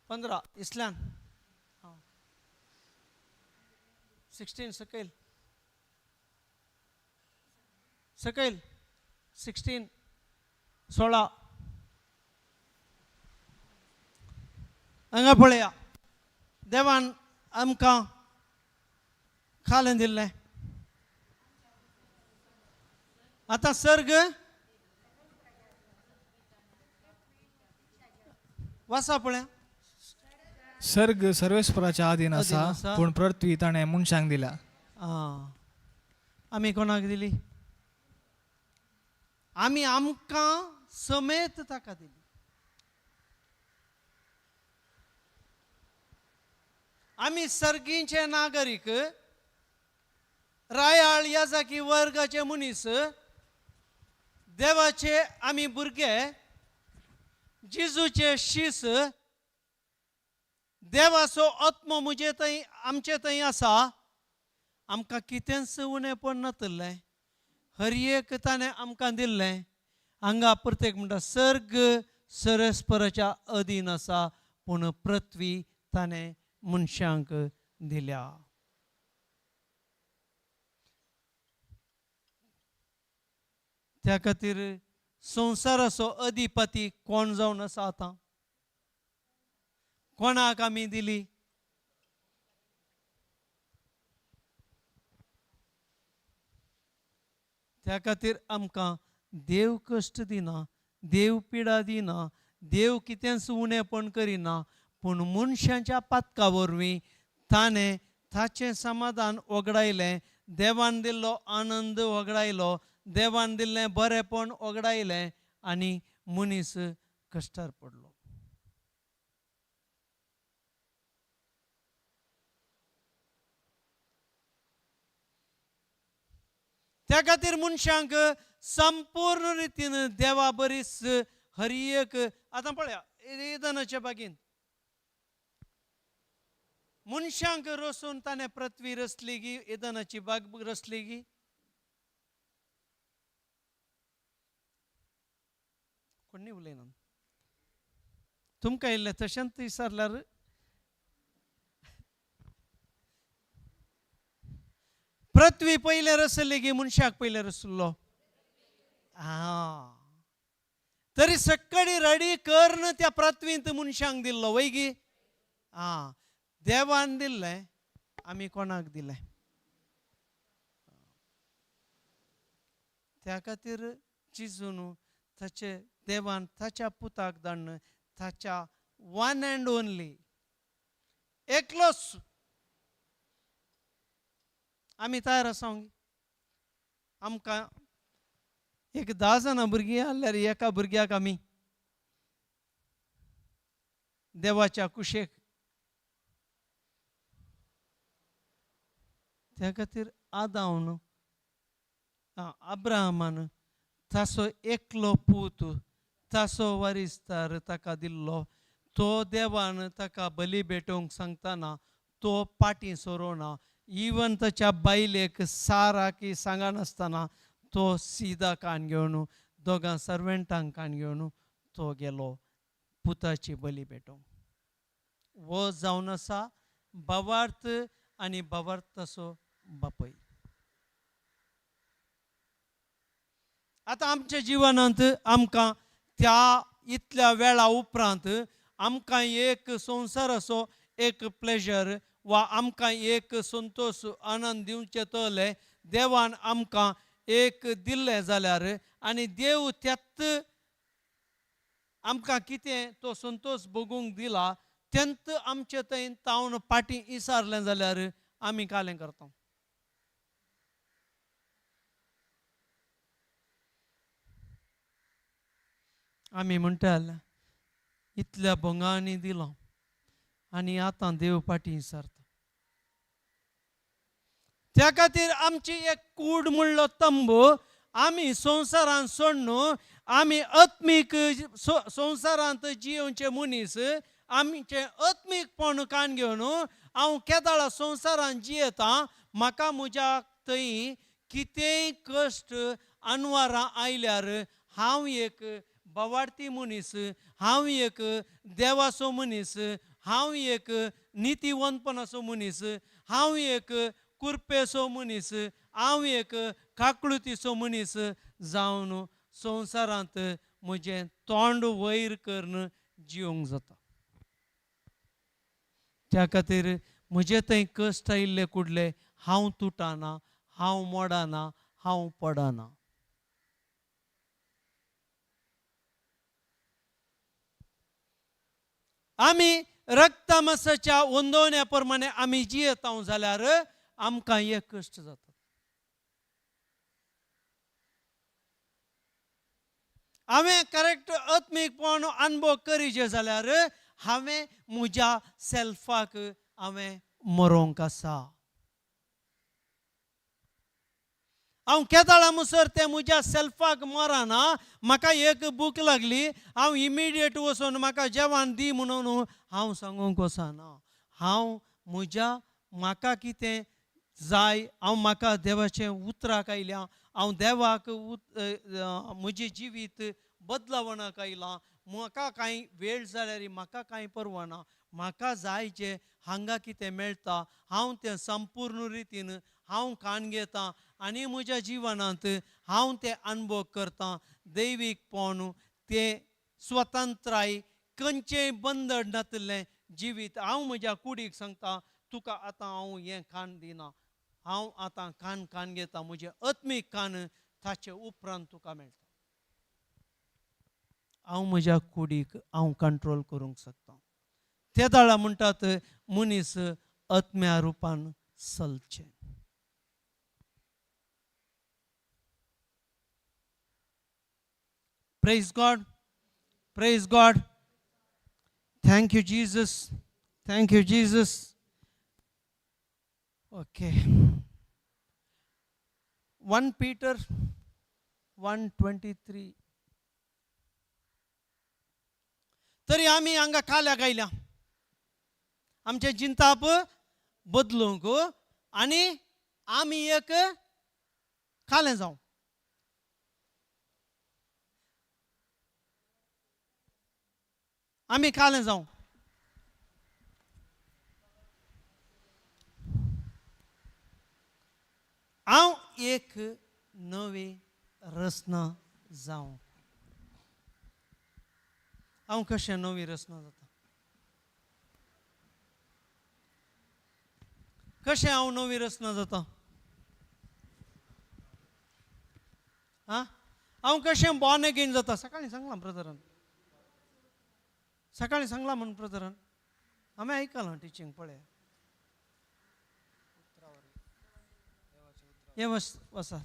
पंधरा इस्लान 16 सकैल सकैल 16 16 हांगा पळया देवान आमकां खालें दिल्लें. आतां सर्ग वाचा पळया. सर्ग सर्वेस्पराच्या आधीन आसा पूण पृथ्वी ताणें मनशांक दिल्या. आमी कोणाक दिली? आमी आमकां समेत ताका दिली. आमी सर्गीचे नागरीक रायाळ याजाकी वर्गाचे मनीस देवाचे आमी भुरगे जेजूचे शीस देवाचो आत्मो म्हजे थंय आमचे थंय आसा. आमकां कितेंच उणेपण नातलें हर एक ताणें आमकां दिल्लें. हांगा प्रत्येक म्हणटा सर्ग सर्वेस्पराच्या अधीन आसा पूण पृथ्वी ताणें मनशांक दिल्या. त्या खातीर संवसाराचो अधिपती कोण जावन आसा आतां? कोणाक आमी दिली? त्या खातीर आमकां देव कश्ट दिना, देव पिडा दिना, देव कितेंच उणेपण करिना पूण मनशांच्या पातका वरवीं ताणें ताचें समाधान वगडायलें. देवान दिल्लो आनंद वगडायलो, देवान दिल्लें बरेंपण वगडायलें आनी मनीस कश्टार पडलो. त्या खातीर मनशांक संपूर्ण रितीन देवा बरीच हर एक आतां पळया एदनाच्या बागेन मनशांक रचून ताणें पृथ्वी रचली गी, एदनाची बाग रचली गी. कोणी उलयना तुमकां येयल्लें तशेंच विचारल्यार पृथ्वी पहिले रचले की मनशाक पहिले रचलो. हा तरी सक्कडी रेडी करन त्या पृथ्वींत मनशांक दिल्लो वैगी. हा देवान दिल्लें, आमी कोणाक दिलें. त्या खातीर चिजून ताचे देवान ताच्या पुताक धाडन, ताच्या वन अँड ओनली एकलोच. आमी तयार आसा. आमकां एक 10 जाणां भुरगीं आसल्यार एका भुरग्याक आमी देवाच्या कुशेक. त्या खातीर आदावन अब्राहमान ताचो एकलो पूत, ताचो वारिस्तार ताका दिल्लो. तो देवान ताका बली भेटोवंक सांगतना तो पाटी सोरोना. इवन ताच्या बायलेक साराकी सांगनासतना तो सीदा कान घेवन, दोगां सर्वेंटांक कान घेवन तो गेलो पुताची बली भेटोवंक. वो जावन आसा भावार्थ आनी भावार्थ ताचो बापूय. आतां आमच्या जिवनांत आमकां त्या इतल्या वेळा उपरांत आमकां एक संवसाराचो एक प्लेजर वा आमकां एक संतोश आनंद दिवचे तोले देवान आमकां एक दिल्लें जाल्यार आनी देव त्यात आमकां कितें तो संतोश भोगूंक दिला तेंत आमचे थंय तावन पाटी इसारलें जाल्यार आमी कालें करता. आमी म्हणटाल इतल्या भोंगांनी दिलो आनी आतां देव पाटी इसारता. त्या खातीर आमची एक कूड म्हणलो तंब आमी संवसारांत सोडून आमी आत्मीक संवसारांत जियोवचे मनीस आमचे आत्मीकपण कान घेवन हांव केदाळा संवसारांत जियेता. म्हाका म्हज्या थंय कितेंय कश्ट अनवरां आयल्यार हांव एक भावार्थी मनीस, हांव एक देवाचो मनीस, हांव एक नितीवंतपणाचो मनीस, हांव एक कुरपेचो मनीस, हांव एक काकळुतीचो मनीस जावन संवसारांत म्हजें तोंड वयर करून जियोंक जाता. त्या खातीर म्हजे थंय कश्ट आयिल्ले कुडले हांव तुटाना, हांव मोडाना, हांव पडना. आमी रक्तमांसाच्या वंदवण्या प्रमाणे आमी जियेता जाल्यार आमकां एक कश्ट जाता. हांवें करेक्ट आत्मीकपण अनुभव करीचे जाल्यार हांवें म्हज्या सेल्फाक हांवें मरोवंक आसा. हांव केदाळा मुसर ते म्हज्या सेल्फाक मरना. म्हाका एक भूक लागली हांव इमिडिएट वचून म्हाका जेवण दी म्हणून हांव सांगूंक वचना. हांव म्हज्या म्हाका कितें जाय हांव म्हाका देवाचें उतराक आयल्यां. हांव देवाक म्हजें जिवीत बदलावणाक आयलां. म्हाका कांय वेळ जाल्यार म्हाका कांय परवाना. म्हाका जाय जें हांगा कितें मेळटा हांव तें संपूर्ण रितीन हांव कान घेतां आनी म्हज्या जिवनांत हांव तें अनुभव करतां. दैवीकपण तें स्वतंत्राय खंयचेय बंधन नातलें जिवीत. हांव म्हज्या कुडीक सांगता तुका आतां हांव हें कान दिना, हांव आतां कान घेतां. म्हजें आत्मीक कान ताचे उपरांत तुका मेळटा. हांव म्हज्या कुडीक हांव कंट्रोल करूंक शकता. तेदाळा म्हणटात मनीस आत्म्या रुपान चलचें. Praise God. Praise God. Thank you, Jesus. Thank you, Jesus. Okay. 1 Peter 1:23. तरी आमी हांगा काल्याक आयल्या आमचे जिंताप बदलूंक आनी आमी एक कालें जावं. आमी कालें जावं. एक नवी रचना जावं. हांव कशें नवी रचना जाता, कशें हांव नवी रचना जाता? हांव कशें बॉर्न अगेन जाता? सकाळीं सांगलां ब्रदरान, सकाळीं सांगलां म्हणून ब्रदरान, आमी आयकलां टिचींग. पळय हे वसा.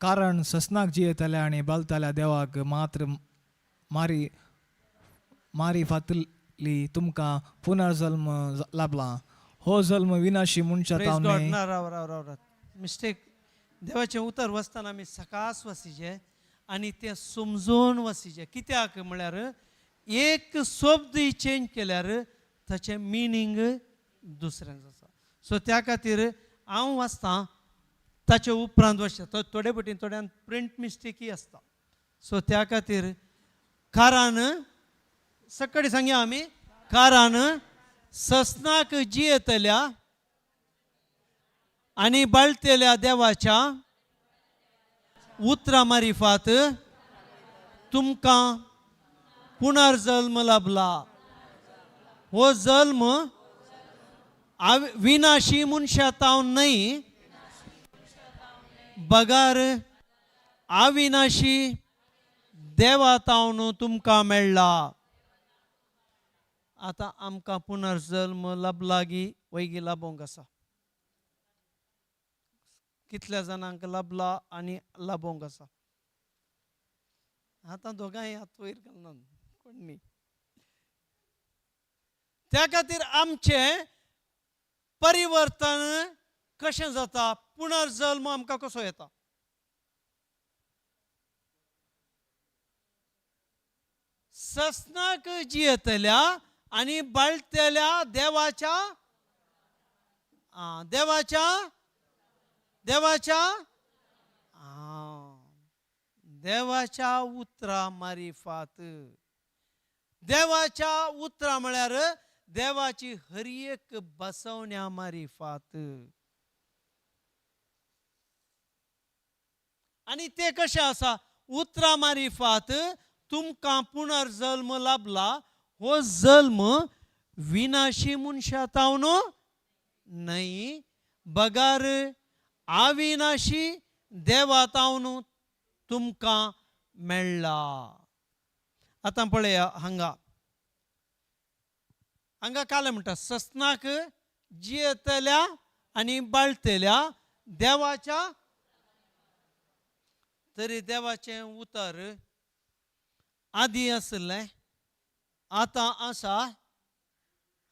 कारण ससनाक जियेतल्या आणि बलतल्या देवाक मात्र मारी मारी फातली तुमकां पुनर्जल्म लाभला. हो जल्म विनाशी मनशां प्रेज गॉड. तावने ना राव राव राव राव मिस्टेक. देवाचें उतर वाचतना आमी सकास वाचिचें आनी तें समजून वाचिचें. कित्याक म्हळ्यार एक शब्द चेंज केल्यार ताचें मिनींग दुसरें आसा. सो त्या खातीर हांव वाचतां, ताचे उपरांत वाचता. थोडे पटीन थोड्यान प्रिंट मिस्टेकी आसता. सो त्या खातीर कारण सकाळीं सांगया आमी, कारण ससनाक जियेतल्या आणि बळतेल्या देवाच्या उतरा मारिफात तुमकां पुनर्जल्म लाभला. हो जल्म विनाशी मनशां तावन न्हय, बगार अविनाशी देवा तावन तुमकां मेळ्ळा. आतां आमकां पुनर्जल्म लाभला की वैगी लाभोंक आसा? कितल्या जाणांक लाभला आनी लाभोंक आसा? आतां दोगांय हात वयर घालना कोणी. त्या खातीर आमचें परिवर्तन कशें जाता? पुनर्जल्म आमकां कसो येता? ससनाक जियेतल्या आणि बळतेल्या देवाच्या देवाच्या देवाच्या देवाच्या उतरा मारिफात. देवाच्या उतरा म्हळ्यार देवाची हर एक बसवण्या मारिफात. आणि ते कशें आसा? उतरा मारिफात तुमकां पुनर्जल्म लाभला. हो जल्म विनाशी मनशां तावन न्हय, बगार अविनाशी देवा तावन तुमकां मेळ्ळा. आतां पळया हांगा हांगा काले म्हणटा, ससनाक जियेतल्या आनी बळतेल्या देवाच्या. तरी देवाचें उतर आदी आसलें, आतां आसा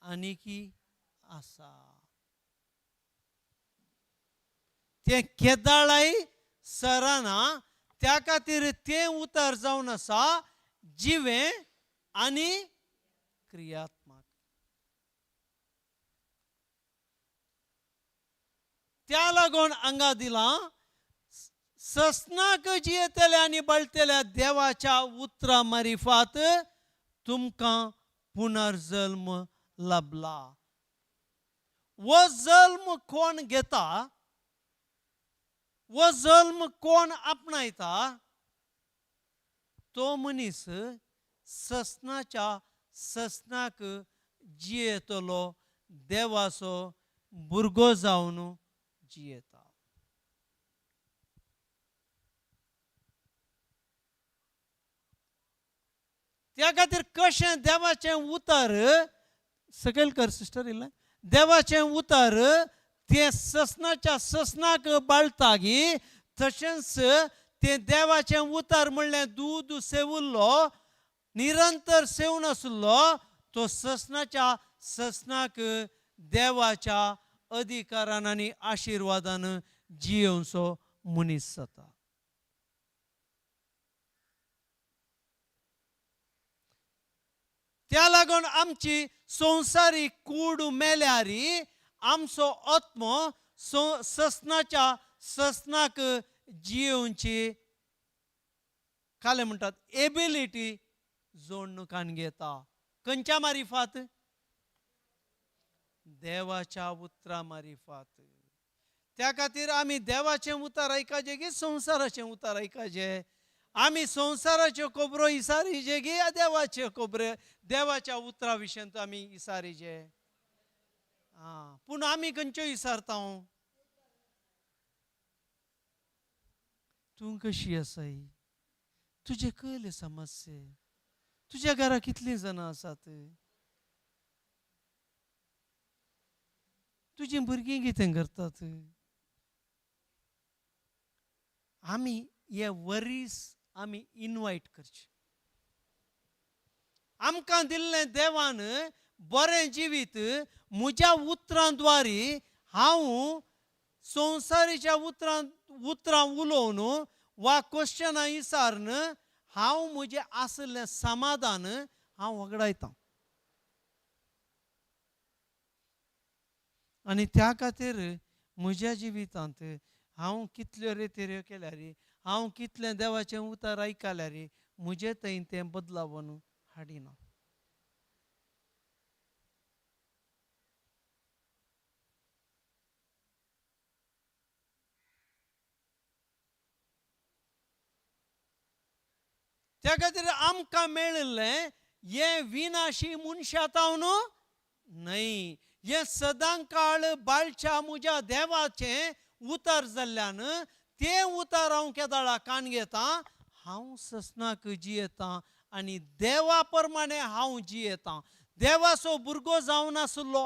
आनीकी आसा. तें केदाळाय सराना. त्या खातीर तें उतर जावन आसा जिवें आनी क्रियात्मक. त्या लागून हांगा दिलां, ससनाक जियेतल्या आनी बळतेल्या देवाच्या उतरा मारिफात तुमकां पुनर्जल्म लाभला. वो जल्म कोण घेता? वो जल्म कोण आपणायता? तो मनीस ससनाक जियेतलो देवाचो भुरगो जावन जियेता. त्या खातीर कशें देवाचें उतर, सकयल कर सिस्टर इल्लें, देवाचें उतर तें ससनाक बाळटा गी, तशेंच तें देवाचें उतर म्हणलें दूद सेवुल्लो, निरंतर सेवन आसलो, तो ससनाक देवाच्या अधिकारान आनी आशिर्वादान जियोवचो मनीस जाता. त्या लागून आमची संवसारीक कूड मेल्यारी आमचो आत्मो ससनाक जियोवची काले म्हणटात एबिलिटी जोडणुकान घेता. खंयच्या मारिफात? देवाच्या उतरा मारिफात. त्या खातीर आमी देवाचें उतार आयकाचें की संवसाराचें उतार आयकाचें? आमी संवसाराच्यो खबरो इसारिचे की देवाच्यो खबरो देवाच्या उतरा विशयंत आमी इसारिचे? पूण आमी खंयच्यो इसारता? तूं कशी आसाय? तुजे कसले समस्या? तुज्या घरा कितलीं जाणां आसात? तुजीं भुरगीं कितें करतात? आमी हे वरीस आमी इनवायट करचे. आमकां दिल्लें देवान बरें जिवीत म्हज्या उतरांद्वारे हांव संवसारीच्या उतरां उलोवन वा क्वेश्चनां विचारून हांव म्हजें आसलें समाधान हांव वगडायतां. आनी त्या खातीर म्हज्या जिवितांत हांव कितल्यो रेतेऱ्यो केल्यार, हांव कितलें देवाचें उतर आयकल्यार म्हजे थंय तें बदलावन हाडिना. त्या खातीर आमकां मेळिल्लें हें विनाशी मनशांतावन न्हय, हें सदां काळ बाळच्या म्हज्या देवाचें उतर जाल्ल्यान तें उतर हांव केदाळा कान घेतां. हांव ससनाक जियेतां आनी देवा प्रमाणे हांव जियेतां. देवाचो भुरगो जावन आसलो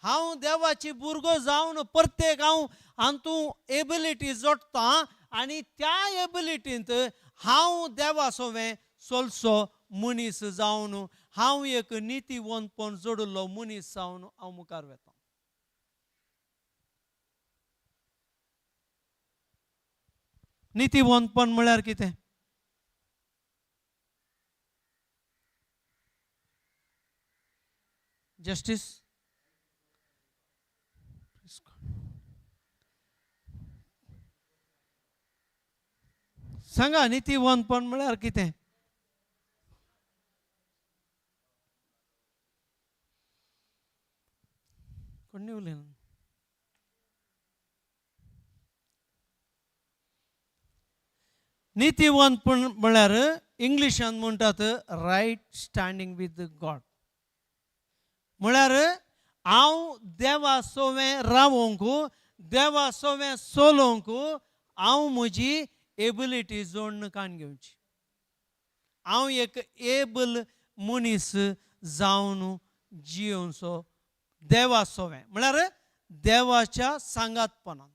हांव देवाची भुरगो जावन प्रत्येक हांव हातूं एबिलिटी जोडटां आनी त्या एबिलिटींत हांव देवासोवें सोलसो मनीस जावन हांव एक नितीवंतपण जोडिल्लो मनीस जावन हांव मुखार वेतां. नितीवंतपण म्हळ्यार कितें? जस्टीस. सांगा, नितीवंतपण म्हळ्यार कितें? कोणी उलयना? नितीवंतपण म्हळ्यार इंग्लिशान म्हणटात रायट स्टँडींग विथ गॉड. म्हळ्यार हांव देवा सोवें रावोंक, देवा सोवें चलोवंक हांव म्हजी एबिलिटी जोडून कान घेवची. हांव एक एबल मनीस जावन जियोवचो देवा सोवें, म्हळ्यार देवाच्या सांगातपणान.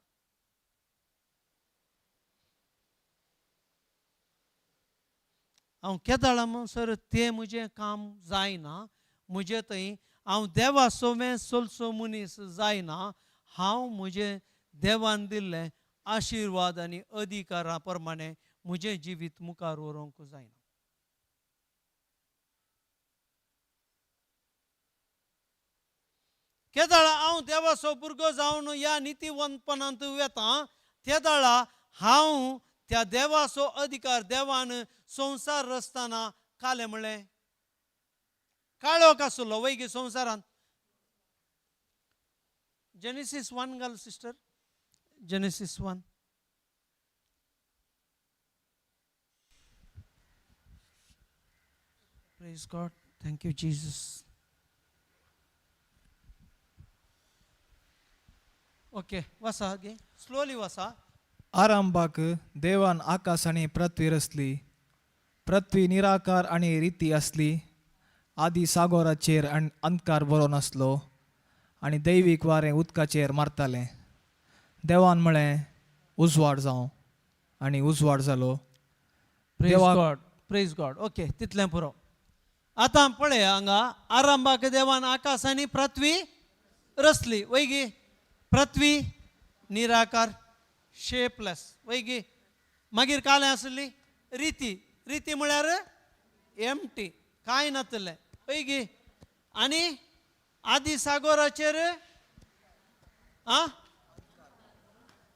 हांव केदाळा म्हणसर तें म्हजें काम जायना. म्हजें थंय हांव देवा सोवें चलचो मनीस जायना. हांव म्हजें देवान दिल्लें आशिर्वाद आनी अधिकारा प्रमाणे म्हजें जिवीत मुखार व्हरूंक जायना. केदाळा हांव देवाचो भुरगो जावन ह्या नितीवंतपणांत वेतां, तेदाळा हांव त्या देवाचो अधिकार देवान संवसार रचतना कालें म्हणलें. काळोख आसलो वैगी संवसारांत. जेनेसीस 1 घाल sister. Genesis 1. Praise God. Thank you Jesus. Okay, वाचा गे, स्लोली वाचा. आरंभाक देवान आकाश आणि पृथ्वी रचली. पृथ्वी निराकार आणि रिती असली. आदी सागराचेर अंधकार बरो नासलो आणि दैवीक वारें उदकाचेर मारतालें. देवान म्हळें उजवाड जावं आनी उजवाड जालो. Praise God. Praise God. Okay, तितलें पुरो. आतां पळय हांगा, आरंभाक देवान आकाश आनी पृथ्वी रचली. वैगी पृथ्वी निराकार शेपलेस वैगी. मागीर कालें आसली रिती. रिती म्हळ्यार एम्प्टी, कांय नासलें वैगी. आनी आदी सागराचेर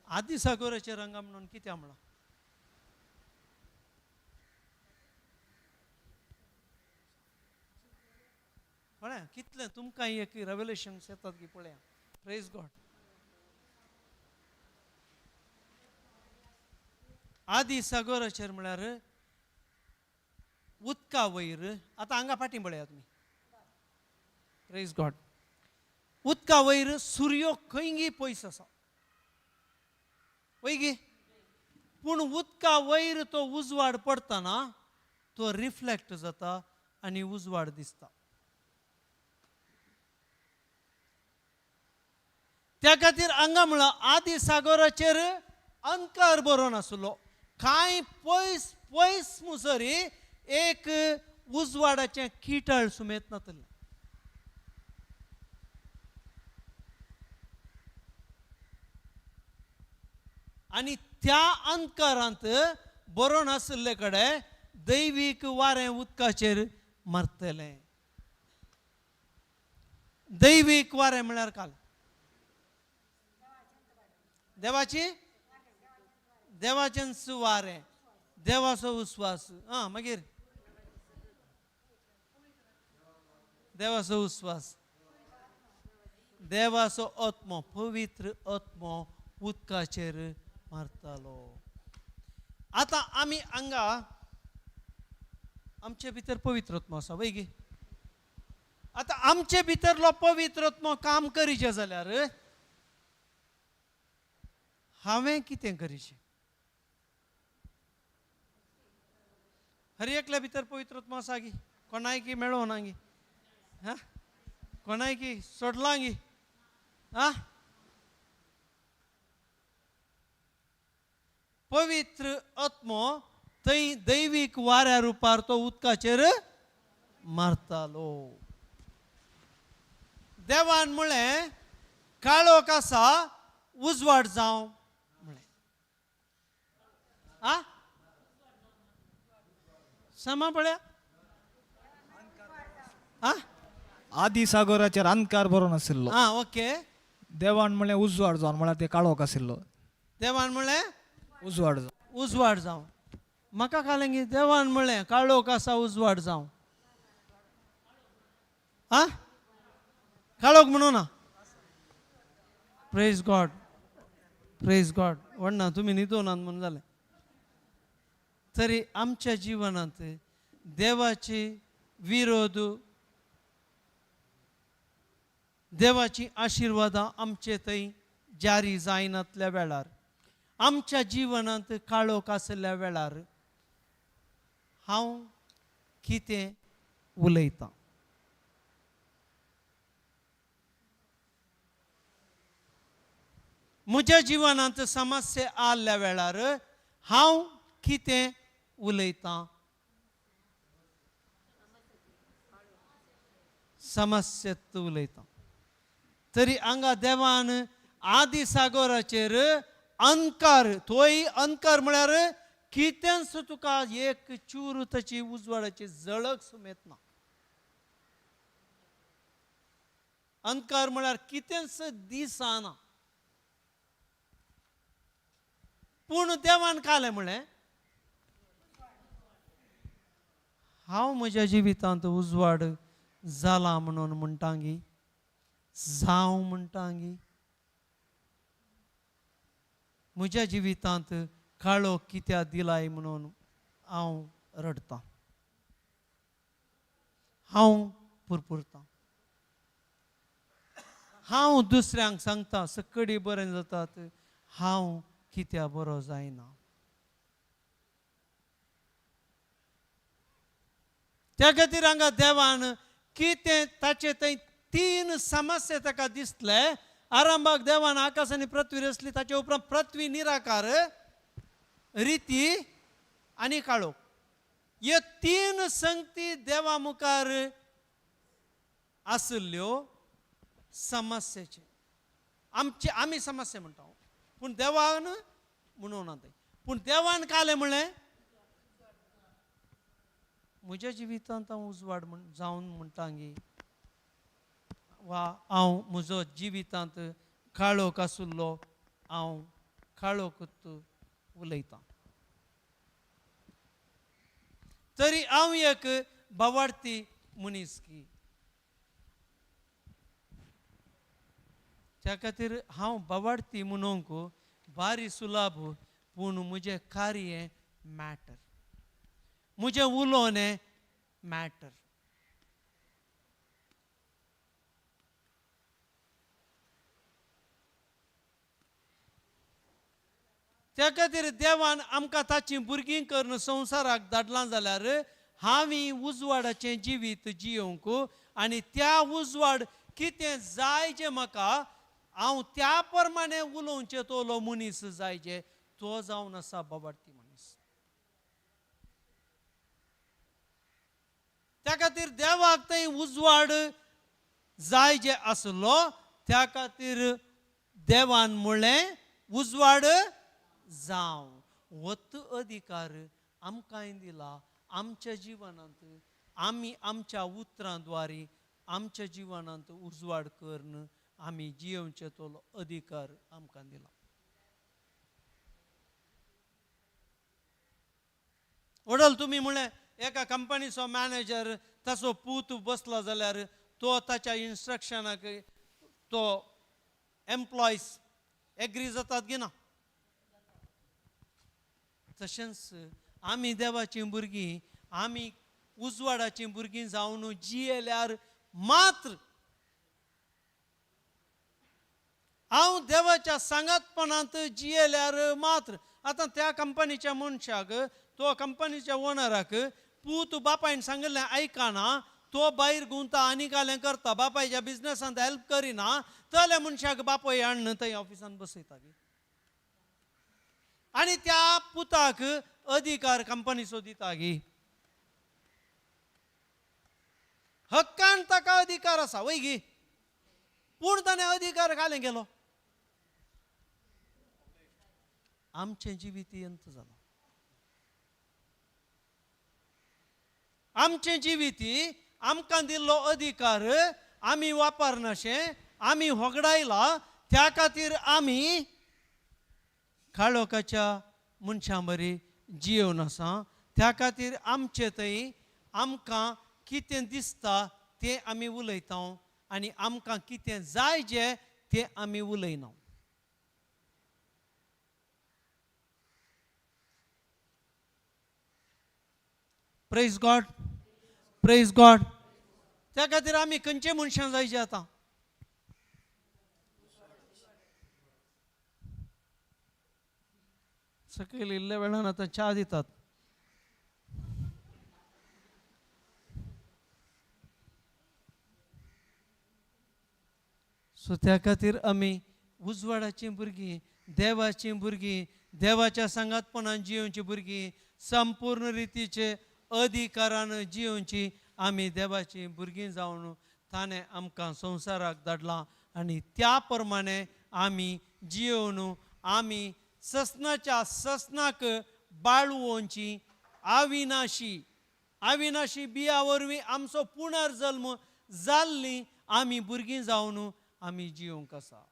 आदी सागराचेर हांगा म्हणून कितें म्हणलां? पळय कितलें तुमकां एक रेवलेशन्स येतात की पळया. Praise God. आदी सागोराचेर म्हळ्यार उदका वयर आतां हांगा फाटीं पळया तुमी प्रेज गॉड उदका वयर सूर्य खंयगी पयस आसा वैगी पूण उदका वयर तो उजवाड पडतना तो रिफ्लेक्ट जाता आनी उजवाड दिसता त्या खातीर हांगा म्हळ्यार आदी सागराचेर अंकार बरो नासलो कांय पयस पयस मुसरी एक उजवाडाचें किटळ सुमेत नातलें आनी त्या अंकारांत बरो नासले कडेन दैवीक वारें उदकाचेर मारतलें दैवीक वारें म्हळ्यार काल देवाचें सुवारें देवाचो उस्वास मागीर देवाचो उस्वास देवाचो आत्मो पवित्र आत्मो उदकाचेर मारतालो आतां आमी हांगा आमचे भितर पवित्र आत्मो आसा वैगी आतां आमचे भितरलो पवित्र आत्मो काम करीचे जाल्यार हांवें कितें करीचें हर एकल्या भितर पवित्र आत्मो आसा गी कोणाय की मेळो ना गी कोणाय की सोडला गी पवित्र आत्मो थंय दैवीक वाऱ्या रुपार तो उदकाचेर मारतालो देवान म्हळें काळोख आसा उजवाड जावं म्हळें समा पळया आदी सागराचेर अंकार बरो नाशिल्लो ओके देवान म्हळें उजवाड जावन म्हळ्यार ते काळोख आशिल्लो देवान म्हळें उजवाड जावं म्हाका कालें गे देवान म्हळें काळोख आसा उजवाड जावं काळोख म्हणून ना प्रेज गॉड वडना तुमी न्हिदोनात म्हणून जालें तरी आमच्या जिवनांत देवाची विरोध देवाची आशिर्वादां आमचे थंय जारी जायनातल्या वेळार आमच्या जिवनांत काळोख आसल्या वेळार हांव कितें उलयतां म्हज्या जिवनांत समस्या आल्या वेळार हांव कितें उलयतां समस्येंत उलयतां तरी हांगा देवान आदी सागराचेर अंकार थंय अंकार म्हळ्यार कितेंच तुका एक चूर ताची उजवाडाची जळक सुमेत ना अंकार म्हळ्यार कितेंच दिसना पूण देवान कालें म्हळें हांव म्हज्या जिवितांत उजवाड जाला म्हणून म्हणटा गी जावं म्हणटा गी म्हज्या जिवितांत काळोख कित्याक दिलाय म्हणून हांव रडतां हांव पुरपुरतां हांव दुसऱ्यांक सांगता सकडी बरें जातात हांव कित्याक बरो जायना त्या खातीर हांगा देवान कितें ताचे थंय 3 समस्या ताका दिसले आरंभाक देवान आकाश आनी पृथ्वी रचली ताचे उपरांत पृथ्वी निराकार रिती आनी काळोख ह्यो 3 संगती देवा मुखार आसल्ल्यो समस्येचे आमी समस्या म्हणटा पूण देवान म्हणून ना पूण देवान कालें म्हणलें म्हज्या जिवितांत हांव उजवाड जावन म्हणटा गी वा हांव म्हजो जिवितांत काळोख आसुल्लो हांव काळोखूच उलयतां तरी हांव एक बावार्थी मनीस की त्या खातीर हांव बावार्थी म्हणूंक बारी सुलाभ पूण मुझे कार्य मॅटर, मुझे उलोवणें मॅटर. त्या खातीर देवान आमकां ताची भुरगीं करून संवसाराक धाडलां जाल्यार हांवी उजवाडाचें जिवीत जियोंक आनी त्या उजवाड कितें जाय जें म्हाका हांव त्या प्रमाणे उलोवचें तो मनीस जाय जे तो जावन आसा बाबार्थी मनीस. त्या खातीर देवाक थंय उजवाड जाय जे आसलो, त्या खातीर देवान म्हणलें उजवाड जावं. वत अधिकार आमकांय दिला आमच्या जिवनांत. आमी आमच्या उतरांद्वारे आमच्या जिवनांत उजवाड करून आमी जियोवचे तो अधिकार आमकां दिला. वडल तुमी म्हणलें एका कंपनीचो मॅनेजर ताचो पूत बसला जाल्यार तो ताच्या इन्स्ट्रक्शनाक तो एम्प्लॉयज एग्री जातात की ना. तशेंच आमी देवाची भुरगीं, आमी उजवाडाची भुरगीं जावन जियेल्यार मात्र हांव देवाच्या सांगातपणांत जियेल्यार मात्र. आतां त्या कंपनीच्या मनशाक, तो कंपनीच्या ओनराक पूत बापायन सांगिल्लें आयकना, तो भायर गुंता आनी कालें करता, बापायच्या बिझनसांत हेल्प करिना, तले मनशाक बापाय हाडून थंय ऑफिसांत बसयता. आनी त्या पुताक अधिकार कंपनीचो दिता गी. हक्कान ताका अधिकार आसा वय गी, पूण ताणें अधिकार घालें गेलो. आमचें जिवीत अंत जालां. आमचें जिवीत आमकां दिल्लो अधिकार आमी वापरनाशें आमी होगडायला. त्या खातीर आमी काळोखाच्या मनशां बरी जियोवन आसा. त्या खातीर आमचे थंय आमकां कितें दिसता तें आमी उलयता आनी आमकां कितें जाय जें तें आमी उलयना. Praise God, praise God. त्या खातीर आमी खंयचे मनशां जाय जे आतां सकयल इल्ल्या वेळान आतां च्या दितात. सो त्या खातीर आमी उजवाडाची भुरगीं, देवाची भुरगीं, देवाच्या सांगातपणान जियोवची भुरगीं, संपूर्ण रितीचे अधिकारान जियोवची आमी देवाची भुरगीं जावन ताणें आमकां संवसाराक धाडलां आनी त्या प्रमाणे आमी जियोवन आमी ससनाच्या ससनाक बाळुवची अविनाशी अविनाशी बिया वरवीं आमचो पुनर्जल्म जाल्ली आमी भुरगीं जावन आमी जियोंक आसा.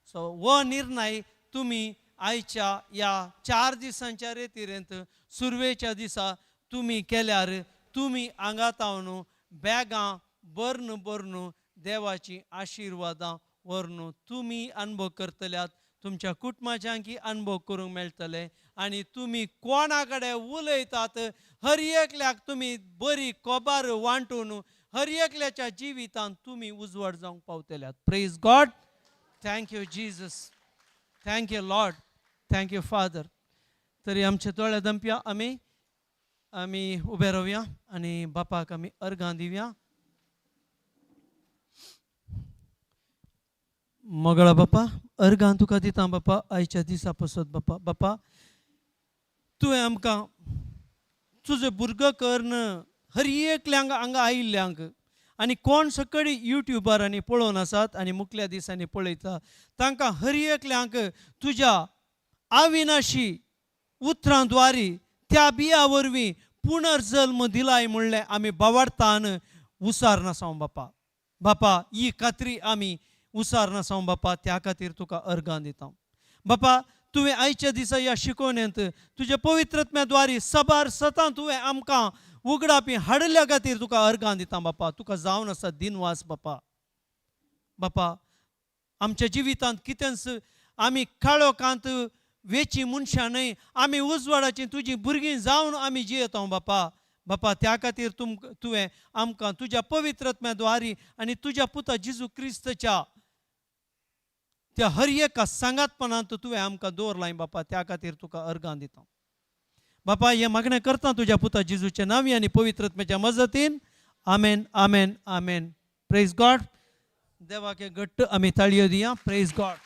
सो हो निर्णय तुमी आयच्या ह्या 4 दिसांच्या रेतीरेंत सुरवेच्या दिसा तुमी केल्यार तुमी हांगातावन बॅगां भरून भरून देवाची आशिर्वादां व्हरून तुमी अनुभव करतल्यात. तुमच्या कुटुंबाच्यांकी अनुभव करूंक मेळटले आनी तुमी कोणा कडेन उलयतात हर एकल्याक तुमी बरी कोबार वांटून हर एकल्याच्या जिवितांत तुमी उजवाड जावंक पावतल्यात. Praise God. Thank you Jesus, thank you Lord, thank you father. तरी आमचे दोळे दंपया, आमी उबे रावया आनी बापाक आमी अर्गां दिवया. मोगळा बापा, अर्गां तुका दिता बापा आयच्या दिसा पासत बापा. बापा तुवें आमकां तुजो भुरगो करून हर एकल्यांक हांगा आयिल्ल्यांक आनी कोण सकळी युट्यूबार आनी पळोवन आसात आनी मुखल्या दिसांनी पळयता तांकां हर एकल्यांक तुज्या अविनाशी उतरांद्वारे त्या बिया वरवीं पुनर्जल्म दिलाय म्हणलें आमी बावार्थान उसारन आसा बापा. बापा ही खात्री आमी उसारन आसा बापा. त्या खातीर तुका अर्गां दिता बापा. तुवें आयच्या दिसा ह्या शिकवणेंत तुज्या पवित्रत्म्याद्वारे सबार सतां तुवें आमकां उगडापी हाडल्या खातीर तुका अर्गां दिता बापा. तुका जावन आसा दिनवास बापा. बापा आमच्या जिवितांत कितेंच आमी काळोखांत वेची मनशां न्हय, आमी उजवाडाची तुजी भुरगीं जावन आमी जियेता बापा. बापा त्या खातीर तुवें आमकां तुज्या पवित्रत्म्याद्वारी आनी तुज्या पुता जेजू क्रिस्तच्या त्या हर एका सांगातपणांत तुवें आमकां दवरलाय बापा. त्या खातीर तुका अर्गां दिता बापा. हें मागणें करता तुज्या पुता जेजूच्या नांवी आनी पवित्रत्म्याच्या मजतीन. Amen, amen, amen. Praise God. देवाक घट्ट आमी ताळयो दिया. Praise God.